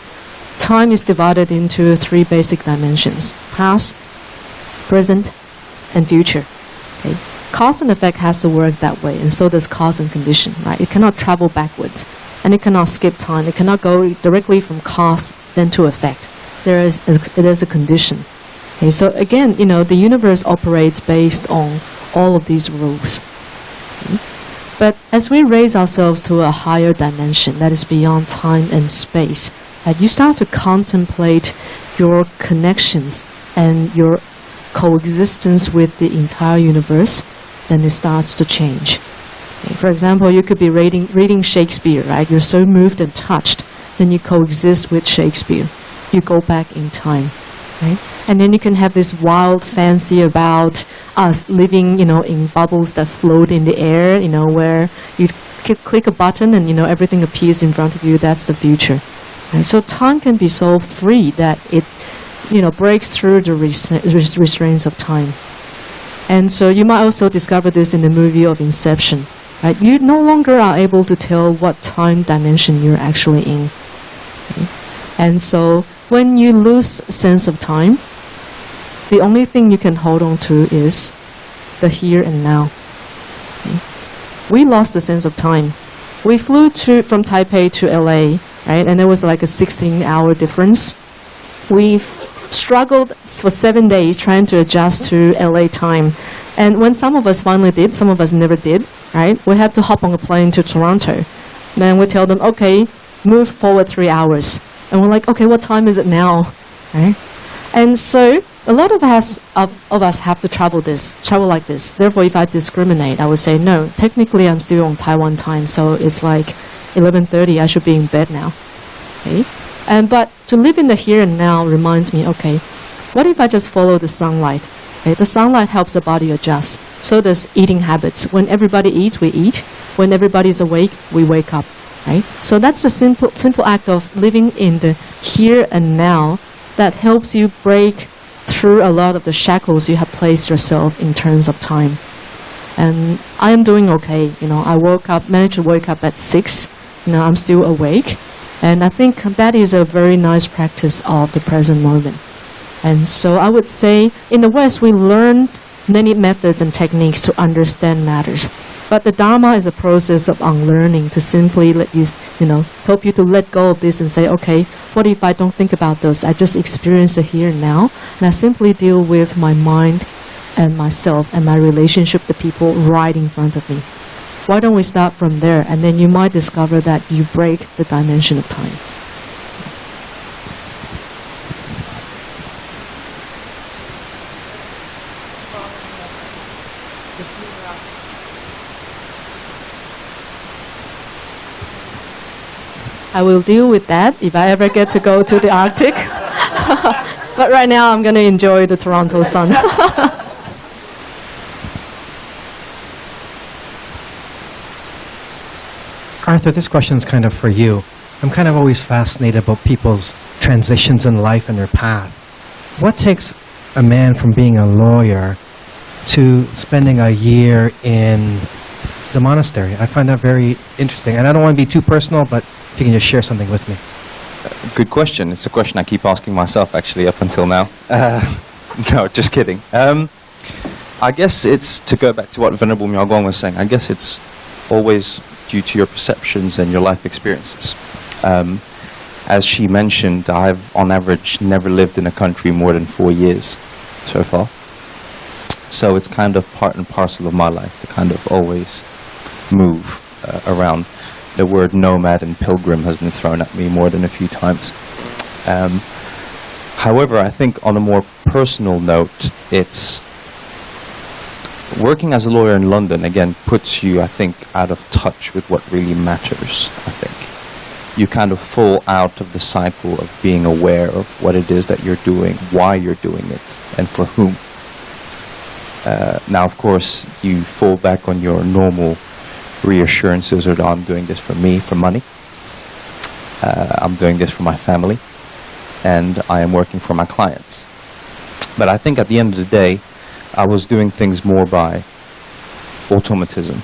time is divided into 3 basic dimensions: past, present, and future. Okay? Cause and effect has to work that way, and so does cause and condition. Right? It cannot travel backwards, and it cannot skip time. It cannot go directly from cause then to effect. It is a condition. Okay? So again, the universe operates based on all of these rules. Okay? But as we raise ourselves to a higher dimension that is beyond time and space, you start to contemplate your connections and your coexistence with the entire universe, then it starts to change. Okay, for example, you could be reading Shakespeare, right? You're so moved and touched, then you coexist with Shakespeare. You go back in time, right? And then you can have this wild fancy about us living, in bubbles that float in the air, where you click a button and, everything appears in front of you. That's the future. Right? So time can be so free that it, breaks through the restraints of time. And so you might also discover this in the movie of Inception. Right? You no longer are able to tell what time dimension you're actually in. Okay? And so when you lose sense of time, the only thing you can hold on to is the here and now. Okay? We lost the sense of time. We flew from Taipei to LA, right? And there was like a 16-hour difference. We struggled for 7 days trying to adjust to LA time. And when some of us finally did, some of us never did, right? We had to hop on a plane to Toronto. Then we tell them, okay, move forward 3 hours. And we're like, okay, what time is it now? Right? And so a lot of us have to travel like this. Therefore, if I discriminate, I would say, no, technically I'm still on Taiwan time, so it's like 11:30, I should be in bed now. Okay? But to live in the here and now reminds me, okay, what if I just follow the sunlight? Okay? The sunlight helps the body adjust. So does eating habits. When everybody eats, we eat. When everybody's awake, we wake up. Right? So that's a simple act of living in the here and now that helps you break through a lot of the shackles you have placed yourself in terms of time. And I am doing okay. I managed to wake up at 6. I'm still awake. And I think that is a very nice practice of the present moment. And so I would say in the West, we learned many methods and techniques to understand matters. But the Dharma is a process of unlearning to simply help you to let go of this and say, okay, what if I don't think about those? I just experience the here and now, and I simply deal with my mind and myself and my relationship to people right in front of me. Why don't we start from there? And then you might discover that you break the dimension of time. I will deal with that if I ever get to go to the Arctic. But right now I'm going to enjoy the Toronto sun. Arthur, this question is kind of for you. I'm kind of always fascinated about people's transitions in life and their path. What takes a man from being a lawyer to spending a year in the monastery? I find that very interesting. And I don't want to be too personal, but if you can just share something with me. Good question. It's a question I keep asking myself, actually, up until now. No, just kidding. I guess it's, to go back to what Venerable Miao was saying, I guess it's always due to your perceptions and your life experiences. As she mentioned, I've, on average, never lived in a country more than 4 years so far. So it's kind of part and parcel of my life to kind of always move around. The word nomad and pilgrim has been thrown at me more than a few times. However, I think on a more personal note, it's working as a lawyer in London, again, puts you, I think, out of touch with what really matters, I think. You kind of fall out of the cycle of being aware of what it is that you're doing, why you're doing it, and for whom. Now, of course, you fall back on your normal reassurances, or I'm doing this for me, for money. I'm doing this for my family, and I am working for my clients. But I think at the end of the day, I was doing things more by automatism.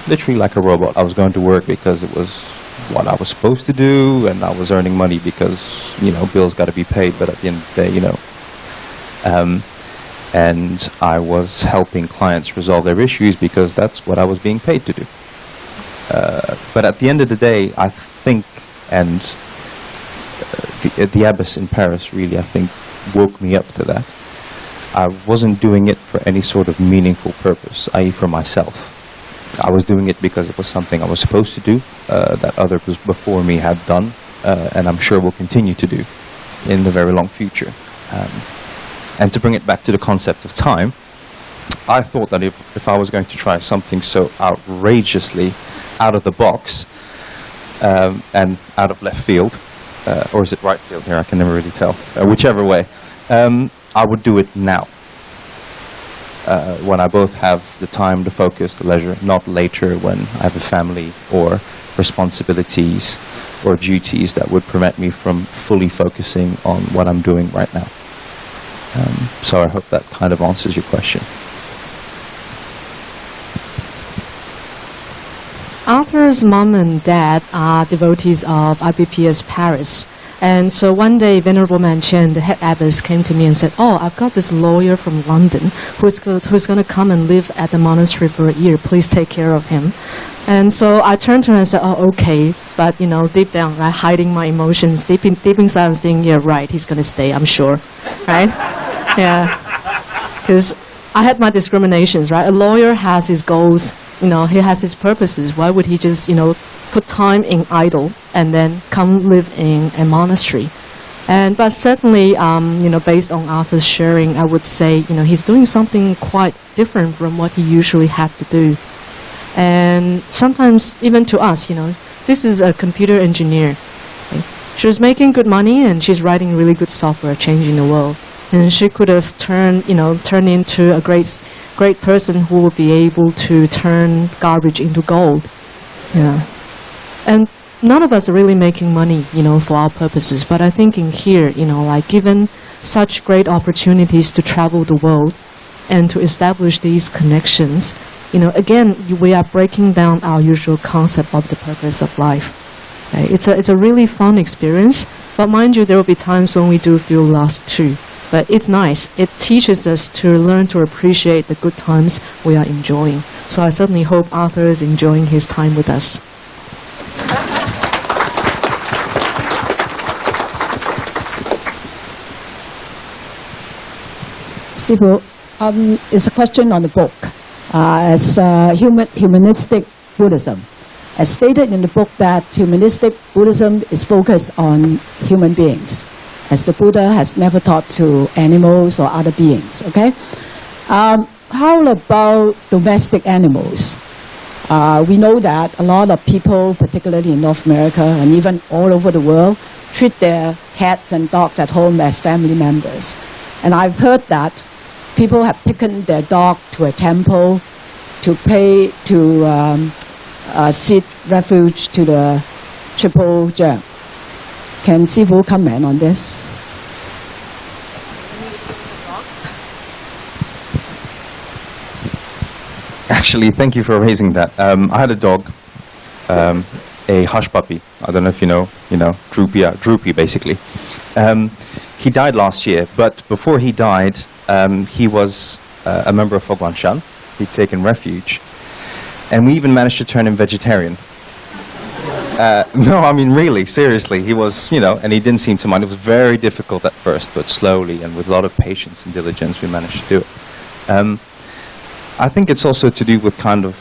Literally like a robot. I was going to work because it was what I was supposed to do, and I was earning money because, you know, bills got to be paid, but at the end of the day, you know. And I was helping clients resolve their issues because that's what I was being paid to do. But at the end of the day, I think, and the abbess in Paris really, I think, woke me up to that. I wasn't doing it for any sort of meaningful purpose, i.e. for myself. I was doing it because it was something I was supposed to do, that others before me had done, and I'm sure will continue to do in the very long future. And to bring it back to the concept of time, I thought that if I was going to try something so outrageously out of the box and out of left field, or is it right field here? I can never really tell. Whichever way, I would do it now. When I both have the time, the focus, the leisure, not later when I have a family or responsibilities or duties that would prevent me from fully focusing on what I'm doing right now. So I hope that kind of answers your question. Arthur's mom and dad are devotees of IBPS Paris. And so one day, Venerable Manchen, the head abbess, came to me and said, "Oh, I've got this lawyer from London who's going to come and live at the monastery for a year. Please take care of him." And so I turned to her and said, "Oh, okay." But, you know, deep down, right, hiding my emotions, deep inside, I'm thinking, "Yeah, right, he's going to stay, I'm sure." Right? Yeah. Because I had my discriminations, right? A lawyer has his goals, you know, he has his purposes. Why would he just, you know, put time in idle and then come live in a monastery? But certainly, you know, based on Arthur's sharing, I would say, you know, he's doing something quite different from what he usually had to do. And sometimes, even to us, you know, this is a computer engineer. Okay? She was making good money and she's writing really good software, changing the world. And she could have turned into a great person who will be able to turn garbage into gold. Yeah. And none of us are really making money, you know, for our purposes. But I think in here, you know, like given such great opportunities to travel the world and to establish these connections, you know, again, we are breaking down our usual concept of the purpose of life. Right? It's a really fun experience. But mind you, there will be times when we do feel lost too. But it's nice. It teaches us to learn to appreciate the good times we are enjoying. So I certainly hope Arthur is enjoying his time with us. Sifu, it's a question on the book. As humanistic Buddhism, as stated in the book that humanistic Buddhism is focused on human beings, as the Buddha has never taught to animals or other beings, okay? How about domestic animals? We know that a lot of people, particularly in North America and even all over the world, treat their cats and dogs at home as family members. And I've heard that people have taken their dog to a temple to pay, to seek refuge to the Triple Gem. Can Sifu comment on this? Actually, thank you for raising that. I had a dog, a hush puppy. I don't know if you know, Droopy basically. He died last year, but before he died, He was a member of Fogwanshan. He'd taken refuge. And we even managed to turn him vegetarian. No, I mean, really, seriously. He was, and he didn't seem to mind. It was very difficult at first, but slowly and with a lot of patience and diligence, we managed to do it. I think it's also to do with kind of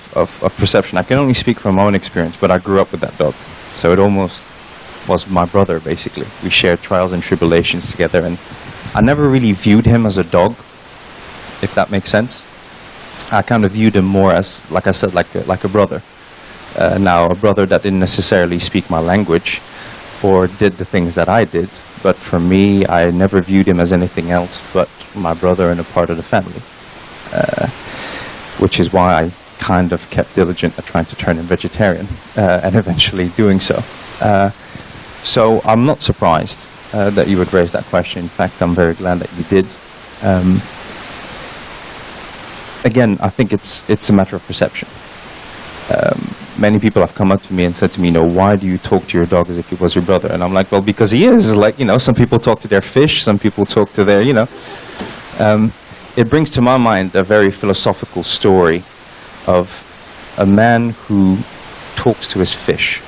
perception. I can only speak from my own experience, but I grew up with that dog. So it almost was my brother, basically. We shared trials and tribulations together, and I never really viewed him as a dog, if that makes sense. I kind of viewed him more as, like I said, like a brother. Now, a brother that didn't necessarily speak my language or did the things that I did, but for me, I never viewed him as anything else but my brother and a part of the family, which is why I kind of kept diligent at trying to turn him vegetarian and eventually doing so. So I'm not surprised that you would raise that question. In fact, I'm very glad that you did. Again, I think it's a matter of perception. Many people have come up to me and said to me, why do you talk to your dog as if he was your brother? And I'm like, well, because he is. Like, some people talk to their fish, some people talk to their, It brings to my mind a very philosophical story of a man who talks to his fish,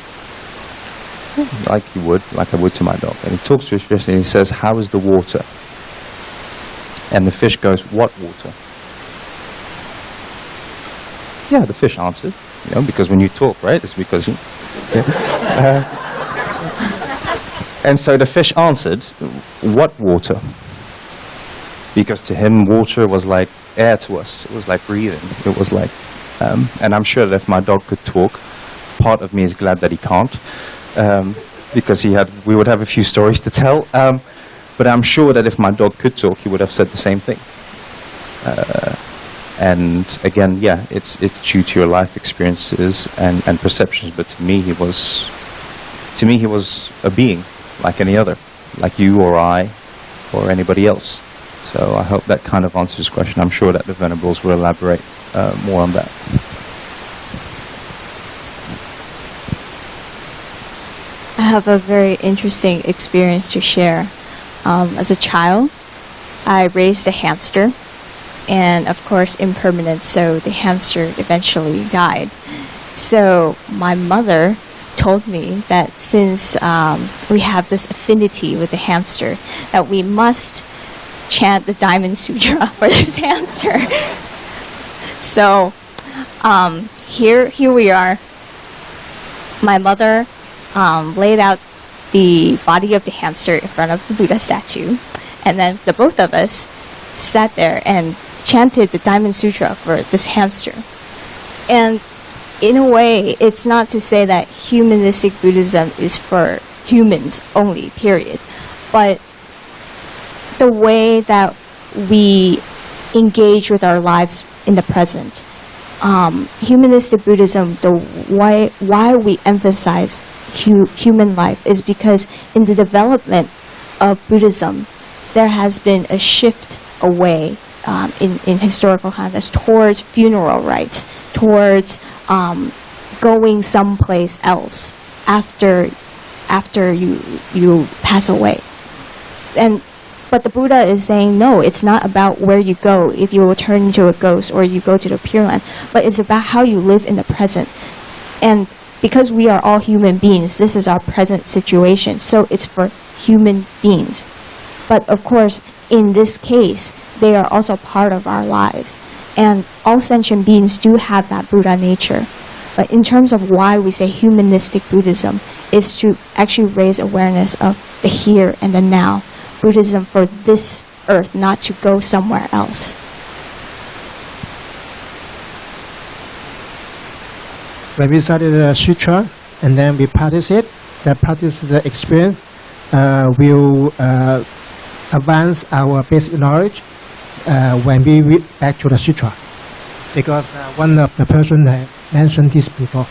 like I would to my dog. And he talks to his fish and he says, how is the water? And the fish goes, what water? Yeah, the fish answered, because when you talk, right, it's because you... and so the fish answered, what water? Because to him, water was like air to us. It was like breathing. It was like... and I'm sure that if my dog could talk, part of me is glad that he can't, because we would have a few stories to tell. But I'm sure that if my dog could talk, he would have said the same thing. And again, yeah, it's due to your life experiences and perceptions. But to me, he was a being like any other, like you or I, or anybody else. So I hope that kind of answers the question. I'm sure that the Venerables will elaborate more on that. I have a very interesting experience to share. As a child, I raised a hamster, and of course impermanent, so the hamster eventually died. So my mother told me that since we have this affinity with the hamster, that we must chant the Diamond Sutra for this hamster. So here we are. My mother laid out the body of the hamster in front of the Buddha statue, and then the both of us sat there and chanted the Diamond Sutra for this hamster. And in a way, it's not to say that humanistic Buddhism is for humans only, period. But the way that we engage with our lives in the present, humanistic Buddhism, why we emphasize human life is because in the development of Buddhism, there has been a shift away in historical context towards funeral rites, towards going someplace else after you pass away. But the Buddha is saying, no, it's not about where you go, if you will turn into a ghost or you go to the Pure Land, but it's about how you live in the present. And because we are all human beings, this is our present situation, so it's for human beings. But of course, in this case, they are also part of our lives. And all sentient beings do have that Buddha nature. But in terms of why we say humanistic Buddhism, is to actually raise awareness of the here and the now. Buddhism for this earth, not to go somewhere else. When we study the sutra and then we practice it, the experience will advance our basic knowledge when we read back to the sutra. Because one of the person mentioned this before.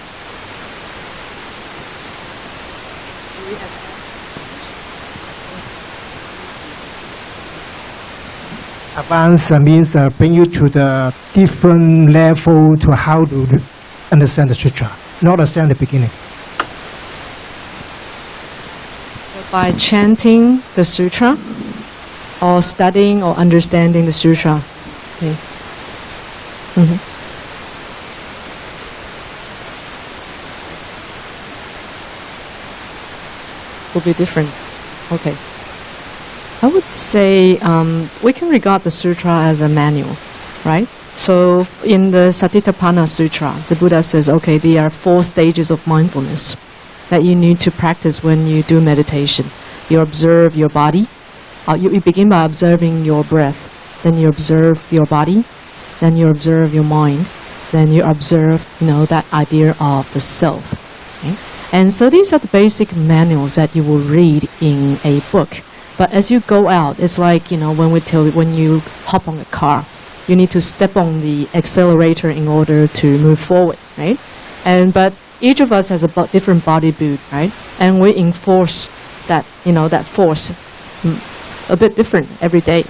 Advance means bring you to the different level to how to understand the sutra, not understand the beginning. So by chanting the sutra, or studying or understanding the sutra. Okay. Will be different. Okay. I would say we can regard the sutra as a manual, right? So in the Satipatthana Sutra, the Buddha says, okay, there are 4 stages of mindfulness that you need to practice when you do meditation. You observe your body. You begin by observing your breath. Then you observe your body. Then you observe your mind. Then you observe, that idea of the self. Okay? And so these are the basic manuals that you will read in a book. But as you go out, it's like, when you hop on a car, you need to step on the accelerator in order to move forward, right? But each of us has a different body build, right? And we enforce that, that force a bit different every day,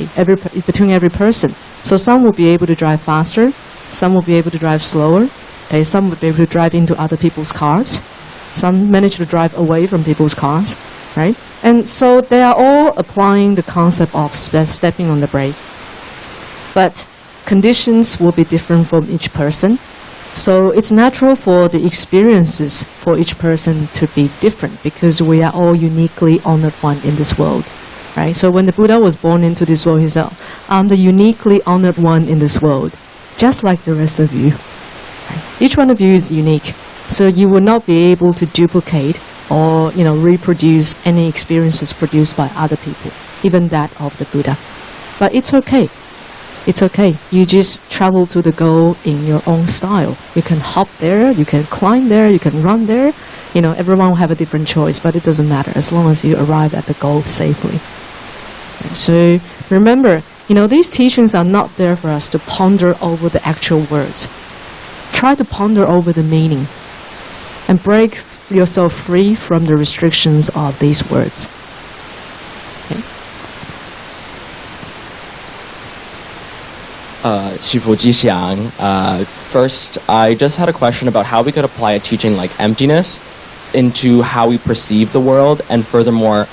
between every person. So some will be able to drive faster, some will be able to drive slower, okay? Some will be able to drive into other people's cars, some manage to drive away from people's cars, right? And so they are all applying the concept of stepping on the brake. But conditions will be different from each person. So it's natural for the experiences for each person to be different because we are all uniquely honored one in this world, right? So when the Buddha was born into this world, he said, I'm the uniquely honored one in this world, just like the rest of you. Right? Each one of you is unique. So you will not be able to duplicate or, reproduce any experiences produced by other people, even that of the Buddha. But it's okay. It's okay. You just travel to the goal in your own style. You can hop there, you can climb there, you can run there. Everyone will have a different choice, but it doesn't matter as long as you arrive at the goal safely. So remember, these teachings are not there for us to ponder over the actual words. Try to ponder over the meaning and break yourself free from the restrictions of these words. Okay. 师父吉祥. First, I just had a question about how we could apply a teaching like emptiness into how we perceive the world, and furthermore,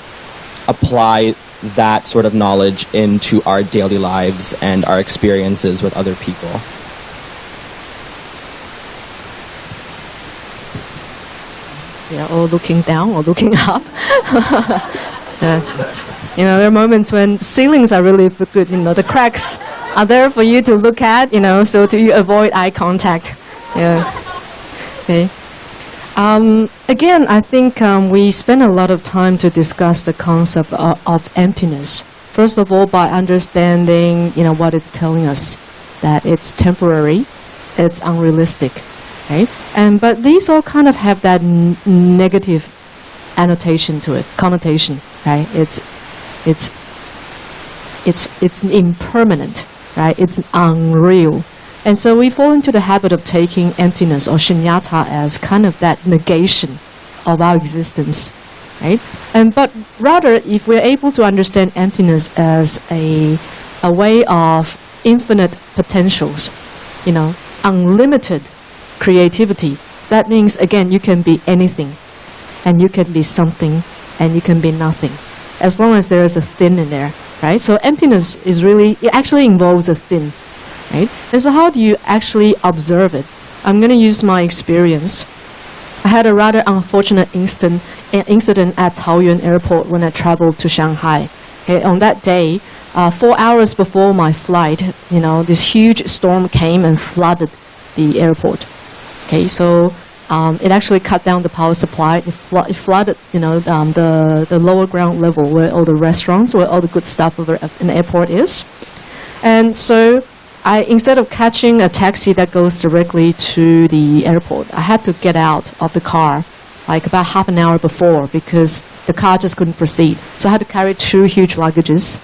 apply that sort of knowledge into our daily lives and our experiences with other people. Or looking down or looking up. There are moments when ceilings are really good. The cracks are there for you to look at. So to avoid eye contact. Yeah. Okay. Again, I think we spend a lot of time to discuss the concept of emptiness. First of all, by understanding, what it's telling us, that it's temporary, it's unrealistic, right? But these all kind of have that negative annotation to it, connotation, right? It's impermanent, right? It's unreal. And so we fall into the habit of taking emptiness or shunyata as kind of that negation of our existence, right? But rather, if we're able to understand emptiness as a way of infinite potentials, unlimited creativity, that means, again, you can be anything, and you can be something, and you can be nothing, as long as there is a thin in there, right? So emptiness it actually involves a thin, right? And so how do you actually observe it? I'm going to use my experience. I had a rather unfortunate incident at Taoyuan Airport when I traveled to Shanghai. Okay, on that day, 4 hours before my flight, this huge storm came and flooded the airport. Okay, so it actually cut down the power supply. It flooded, the lower ground level where all the restaurants, where all the good stuff in the airport is. And so instead of catching a taxi that goes directly to the airport, I had to get out of the car like about half an hour before because the car just couldn't proceed. So I had to carry 2 huge luggages,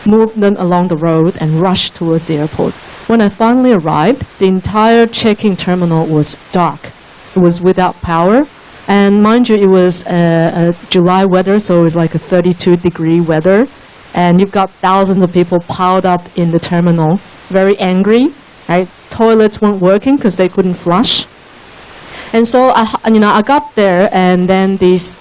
move them along the road and rush towards the airport. When I finally arrived, the entire check-in terminal was dark. It was without power. And mind you, it was July weather, so it was like a 32-degree weather. And you've got thousands of people piled up in the terminal, very angry, right? Toilets weren't working because they couldn't flush. And so I got there, and then this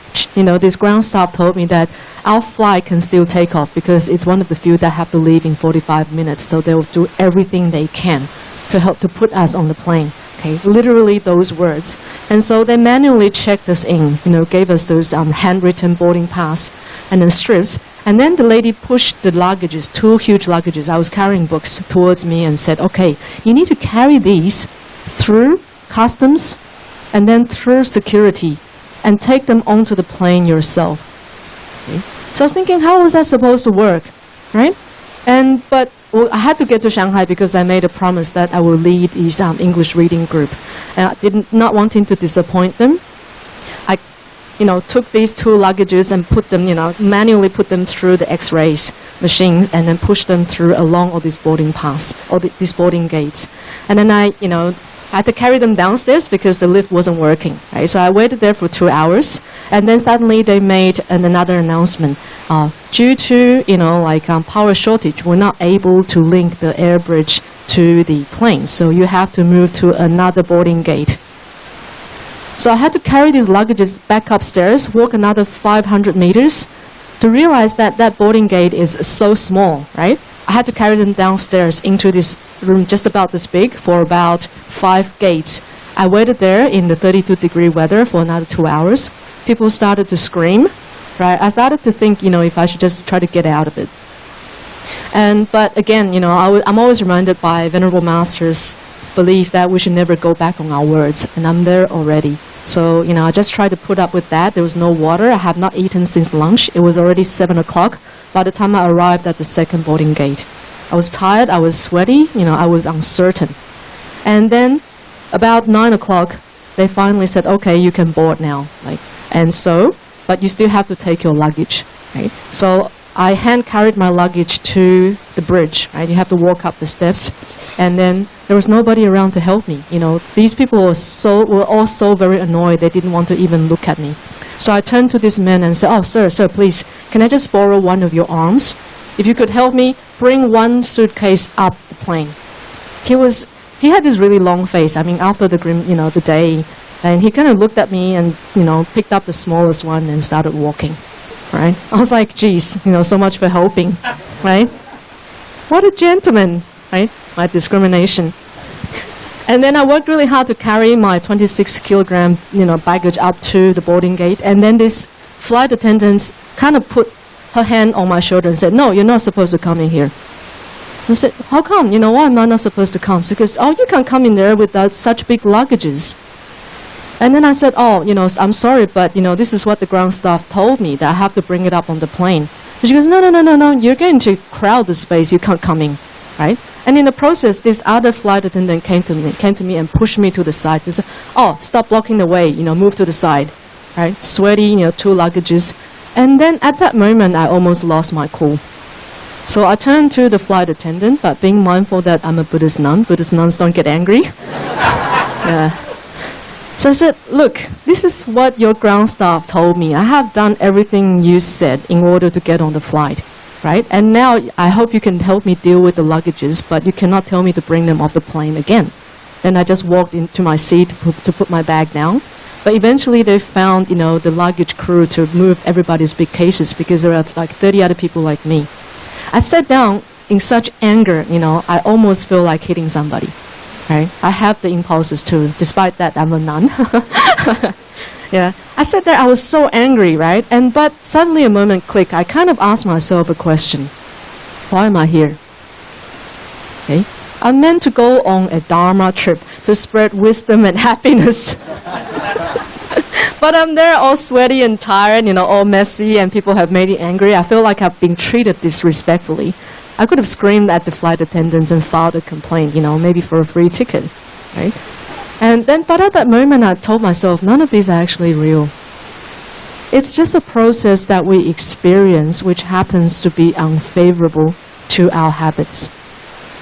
ground staff told me that our flight can still take off because it's one of the few that have to leave in 45 minutes. So they will do everything they can to help to put us on the plane. Okay, literally those words. And so they manually checked us in, gave us those handwritten boarding pass and then strips. And then the lady pushed the luggages, 2 huge luggages. I was carrying books towards me and said, okay, you need to carry these through customs and then through security and take them onto the plane yourself. Okay. So I was thinking, how was that supposed to work, right? But I had to get to Shanghai because I made a promise that I will lead this English reading group. And I not wanting to disappoint them. I, took these 2 luggages and put them, manually put them through the X-rays machines and then pushed them through along all these boarding pass, or these boarding gates. And then I had to carry them downstairs because the lift wasn't working. Right? So I waited there for 2 hours, and then suddenly they made another announcement. Due to power shortage, we're not able to link the air bridge to the plane, so you have to move to another boarding gate. So I had to carry these luggages back upstairs, walk another 500 meters, to realize that that boarding gate is so small, right? I had to carry them downstairs into this room just about this big for about 5 gates. I waited there in the 32-degree weather for another 2 hours. People started to scream, right? I started to think, if I should just try to get out of it. But again, I'm always reminded by Venerable Master's belief that we should never go back on our words, and I'm there already. So, I just tried to put up with that. There was no water. I have not eaten since lunch. It was already 7 o'clock by the time I arrived at the second boarding gate. I was tired. I was sweaty. I was uncertain. And then about 9 o'clock, they finally said, okay, you can board now. But you still have to take your luggage, right? So I hand carried my luggage to the bridge, right? You have to walk up the steps. And then there was nobody around to help me. These people were all so very annoyed. They didn't want to even look at me. So I turned to this man and said, oh, sir, please, can I just borrow one of your arms? If you could help me bring one suitcase up the plane. He had this really long face. I mean, after the day, and he kind of looked at me and, picked up the smallest one and started walking, right? I was like, geez, so much for helping, right? What a gentleman, right? My discrimination. And then I worked really hard to carry my 26-kilogram, baggage up to the boarding gate. And then this flight attendant kind of put her hand on my shoulder and said, no, you're not supposed to come in here. I said, how come? Why am I not supposed to come? She goes, oh, you can't come in there with such big luggages. And then I said, oh, I'm sorry, but, this is what the ground staff told me, that I have to bring it up on the plane. And she goes, no, you're going to crowd the space, you can't come in, right? And in the process, this other flight attendant came to me and pushed me to the side. He said, oh, stop blocking the way, move to the side, right? Sweaty, 2 luggages. And then at that moment, I almost lost my cool. So I turned to the flight attendant, but being mindful that I'm a Buddhist nun, Buddhist nuns don't get angry. Yeah. So I said, look, this is what your ground staff told me. I have done everything you said in order to get on the flight, right? And now I hope you can help me deal with the luggages, but you cannot tell me to bring them off the plane again. Then I just walked into my seat to put my bag down. But eventually they found, the luggage crew to move everybody's big cases because there are like 30 other people like me. I sat down in such anger, I almost feel like hitting somebody. Right? I have the impulses too, despite that I'm a nun. Yeah, I sat there, I was so angry, right? But suddenly a moment clicked. I kind of asked myself a question. Why am I here? Okay. I'm meant to go on a Dharma trip to spread wisdom and happiness. But I'm there all sweaty and tired, all messy, and people have made me angry. I feel like I've been treated disrespectfully. I could have screamed at the flight attendants and filed a complaint, maybe for a free ticket, right? But at that moment, I told myself, none of these are actually real. It's just a process that we experience, which happens to be unfavorable to our habits.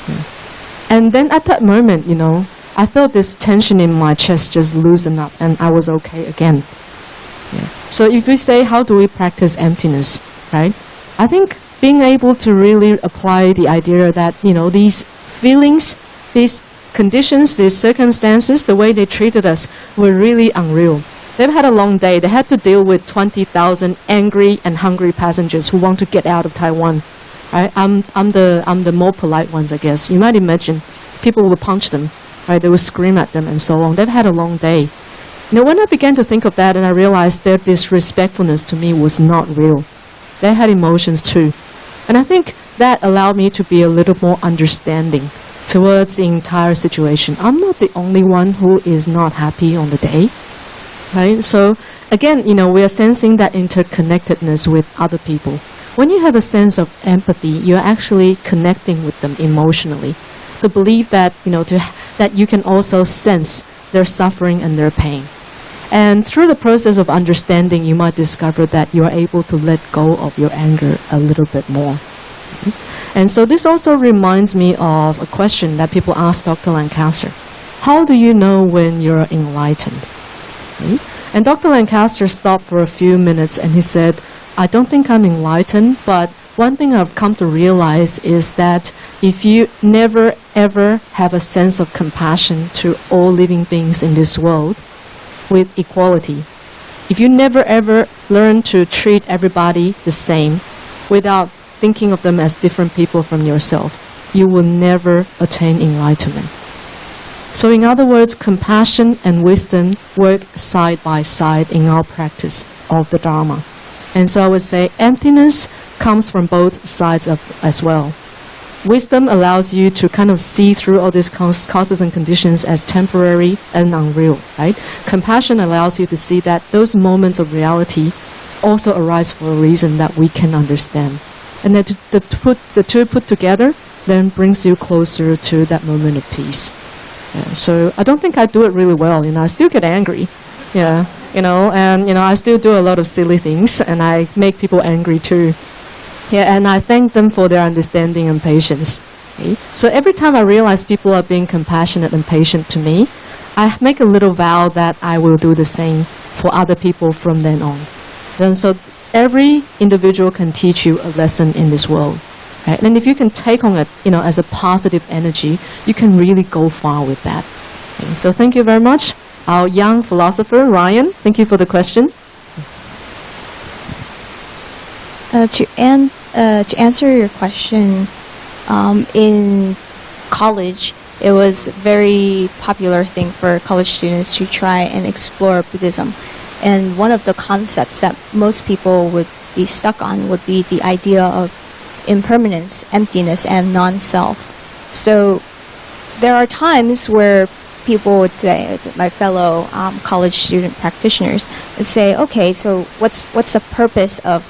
Yeah. And then at that moment, I felt this tension in my chest just loosen up, and I was okay again. Yeah. So if we say, how do we practice emptiness, right? I think being able to really apply the idea that, these feelings, these conditions, these circumstances, the way they treated us were really unreal. They've had a long day. They had to deal with 20,000 angry and hungry passengers who want to get out of Taiwan. Right? I'm the more polite ones, I guess. You might imagine people will punch them, right? They will scream at them and so on. They've had a long day. When I began to think of that, and I realized their disrespectfulness to me was not real. They had emotions too. And I think that allowed me to be a little more understanding towards the entire situation. I'm not the only one who is not happy on the day. Right? So again, we are sensing that interconnectedness with other people. When you have a sense of empathy, you're actually connecting with them emotionally. To believe that, that you can also sense their suffering and their pain. And through the process of understanding, you might discover that you are able to let go of your anger a little bit more. And so this also reminds me of a question that people ask Dr. Lancaster. How do you know when you're enlightened? And Dr. Lancaster stopped for a few minutes and he said, I don't think I'm enlightened, but one thing I've come to realize is that if you never ever have a sense of compassion to all living beings in this world with equality, if you never ever learn to treat everybody the same without thinking of them as different people from yourself, you will never attain enlightenment. So in other words, compassion and wisdom work side by side in our practice of the Dharma. And so I would say emptiness comes from both sides as well. Wisdom allows you to kind of see through all these causes and conditions as temporary and unreal, right? Compassion allows you to see that those moments of reality also arise for a reason that we can understand. And that the two put together then brings you closer to that moment of peace. So I don't think I do it really well. I still get angry. And I still do a lot of silly things, and I make people angry too. And I thank them for their understanding and patience. So every time I realize people are being compassionate and patient to me, I make a little vow that I will do the same for other people from then on. And so every individual can teach you a lesson in this world. Right? And if you can take on it, as a positive energy, you can really go far with that. So thank you very much. Our young philosopher, Ryan, thank you for the question. To answer your question, in college, it was a very popular thing for college students to try and explore Buddhism. And one of the concepts that most people would be stuck on would be the idea of impermanence, emptiness, and non-self. So there are times where people would say, my fellow college student practitioners would say, okay, so what's the purpose of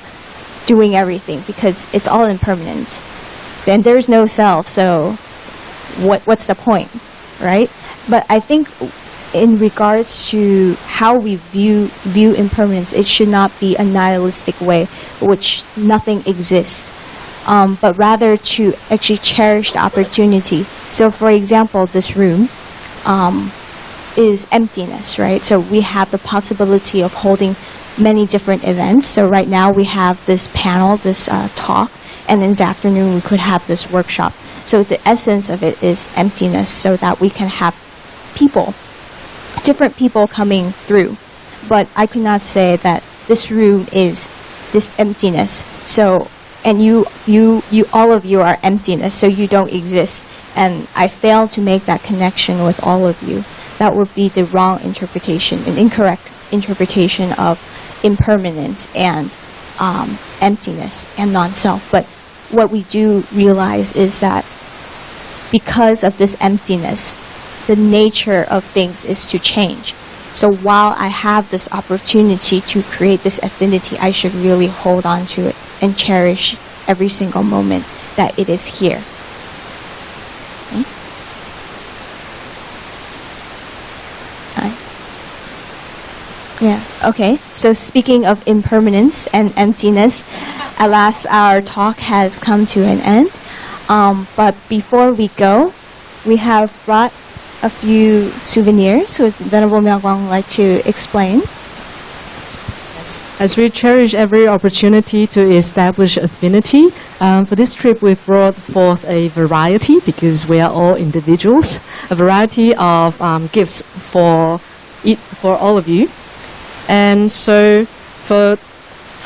doing everything? Because it's all impermanent. Then there's no self, so what's the point, right? But I think in regards to how we view impermanence, it should not be a nihilistic way, which nothing exists. But rather to actually cherish the opportunity. So for example, this room is emptiness, right? So we have the possibility of holding many different events. So right now we have this panel, this talk, and in the afternoon we could have this workshop. So the essence of it is emptiness, so that we can have people, different people coming through. But I could not say that this room is this emptiness. So and you all of you are emptiness, so you don't exist. And I fail to make that connection with all of you. That would be the wrong interpretation, an incorrect interpretation of impermanence and emptiness and non-self. But what we do realize is that because of this emptiness, the nature of things is to change. So while I have this opportunity to create this affinity, I should really hold on to it and cherish every single moment that it is here. Yeah, okay. So speaking of impermanence and emptiness, alas, our talk has come to an end. But before we go, we have brought a few souvenirs, so Venerable Miao Guang would like to explain. Yes. as we cherish every opportunity to establish affinity, for this trip we brought forth a variety, because we are all individuals, a variety of gifts for all of you. And so for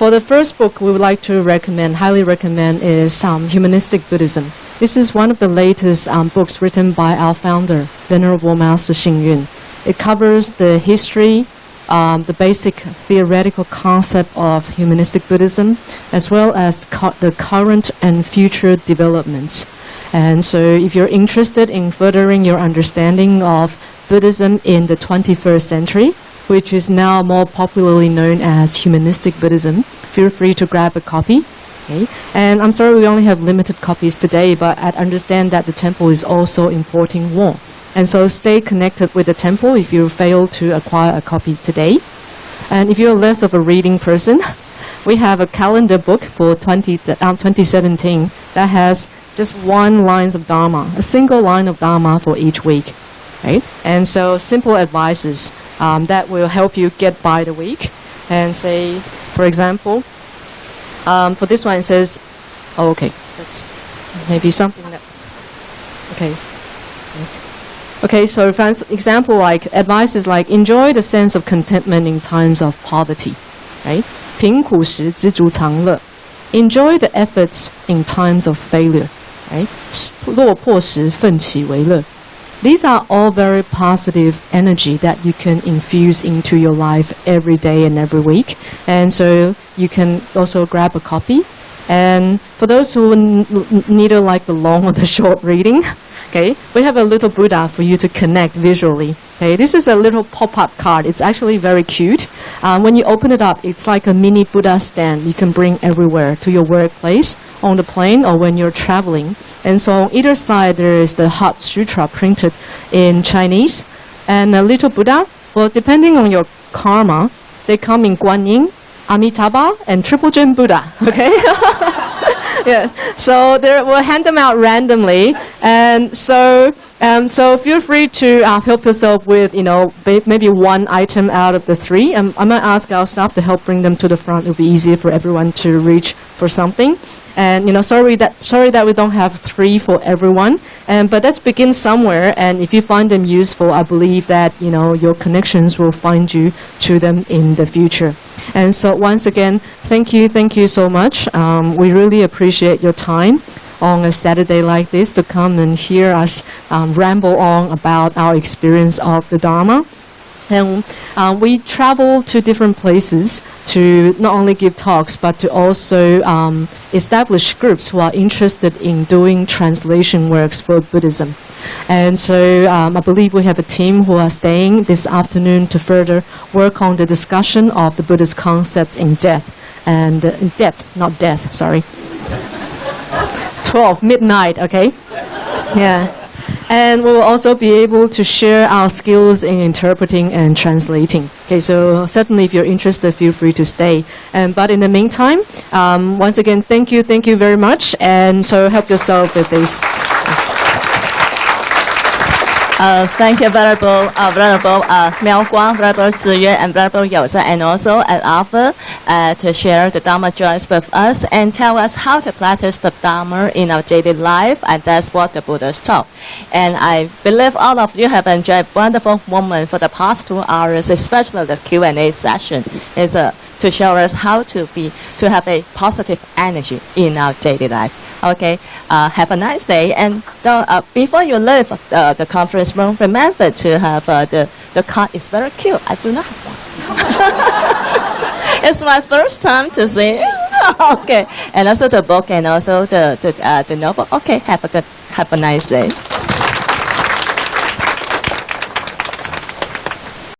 the first book we would like to highly recommend is Humanistic Buddhism. This is one of the latest books written by our founder, Venerable Master Xing Yun. It covers the history, the basic theoretical concept of humanistic Buddhism, as well as the current and future developments. And so if you're interested in furthering your understanding of Buddhism in the 21st century, which is now more popularly known as humanistic Buddhism, feel free to grab a copy. Okay. And I'm sorry we only have limited copies today, but I understand that the temple is also importing more. And so stay connected with the temple if you fail to acquire a copy today. And if you're less of a reading person, we have a calendar book for 2017 that has just one line of Dharma, a single line of Dharma for each week. Right? And so simple advices that will help you get by the week. And say, for example, for this one it says, oh, okay, that's maybe something that, okay. Okay, so for example, like advice is like enjoy the sense of contentment in times of poverty, right? 贫苦时知足常乐. Enjoy the efforts in times of failure, right? 落魄时奋起为乐. These are all very positive energy that you can infuse into your life every day and every week. And so you can also grab a copy. And for those who neither like the long or the short reading, okay, we have a little Buddha for you to connect visually. Okay, this is a little pop-up card. It's actually very cute. When you open it up, it's like a mini Buddha stand you can bring everywhere, to your workplace, on the plane, or when you're traveling. And so on either side there is the Heart Sutra printed in Chinese. And a little Buddha, well, depending on your karma, they come in Guanyin, Amitabha, and Triple Gem Buddha. Okay. Yeah, so we'll hand them out randomly, and so feel free to help yourself with, maybe one item out of the three. I might ask our staff to help bring them to the front. It'll be easier for everyone to reach for something. And sorry that we don't have three for everyone. But let's begin somewhere. And if you find them useful, I believe that your connections will find you to them in the future. And so once again, thank you so much. We really appreciate your time on a Saturday like this to come and hear us ramble on about our experience of the Dharma. And we travel to different places to not only give talks, but to also establish groups who are interested in doing translation works for Buddhism. And so I believe we have a team who are staying this afternoon to further work on the discussion of the Buddhist concepts in depth, not death, sorry. 12 midnight, okay? Yeah. And we will also be able to share our skills in interpreting and translating. Okay, so certainly if you're interested, feel free to stay. But in the meantime, once again, thank you very much. And so help yourself with this. Thank you, Venerable Miao Guang, Venerable Ziyue, and Venerable Youzhe, and also at Arthur to share the Dharma joys with us and tell us how to practice the Dharma in our daily life, and that's what the Buddha's taught. And I believe all of you have enjoyed a wonderful moment for the past 2 hours, especially the Q&A session is to show us how to have a positive energy in our daily life. Okay, have a nice day. And before you leave the conference room, remember to have the card is very cute. I do not have one. It's my first time to see. Okay, and also the book and also the notebook. Okay, have a nice day.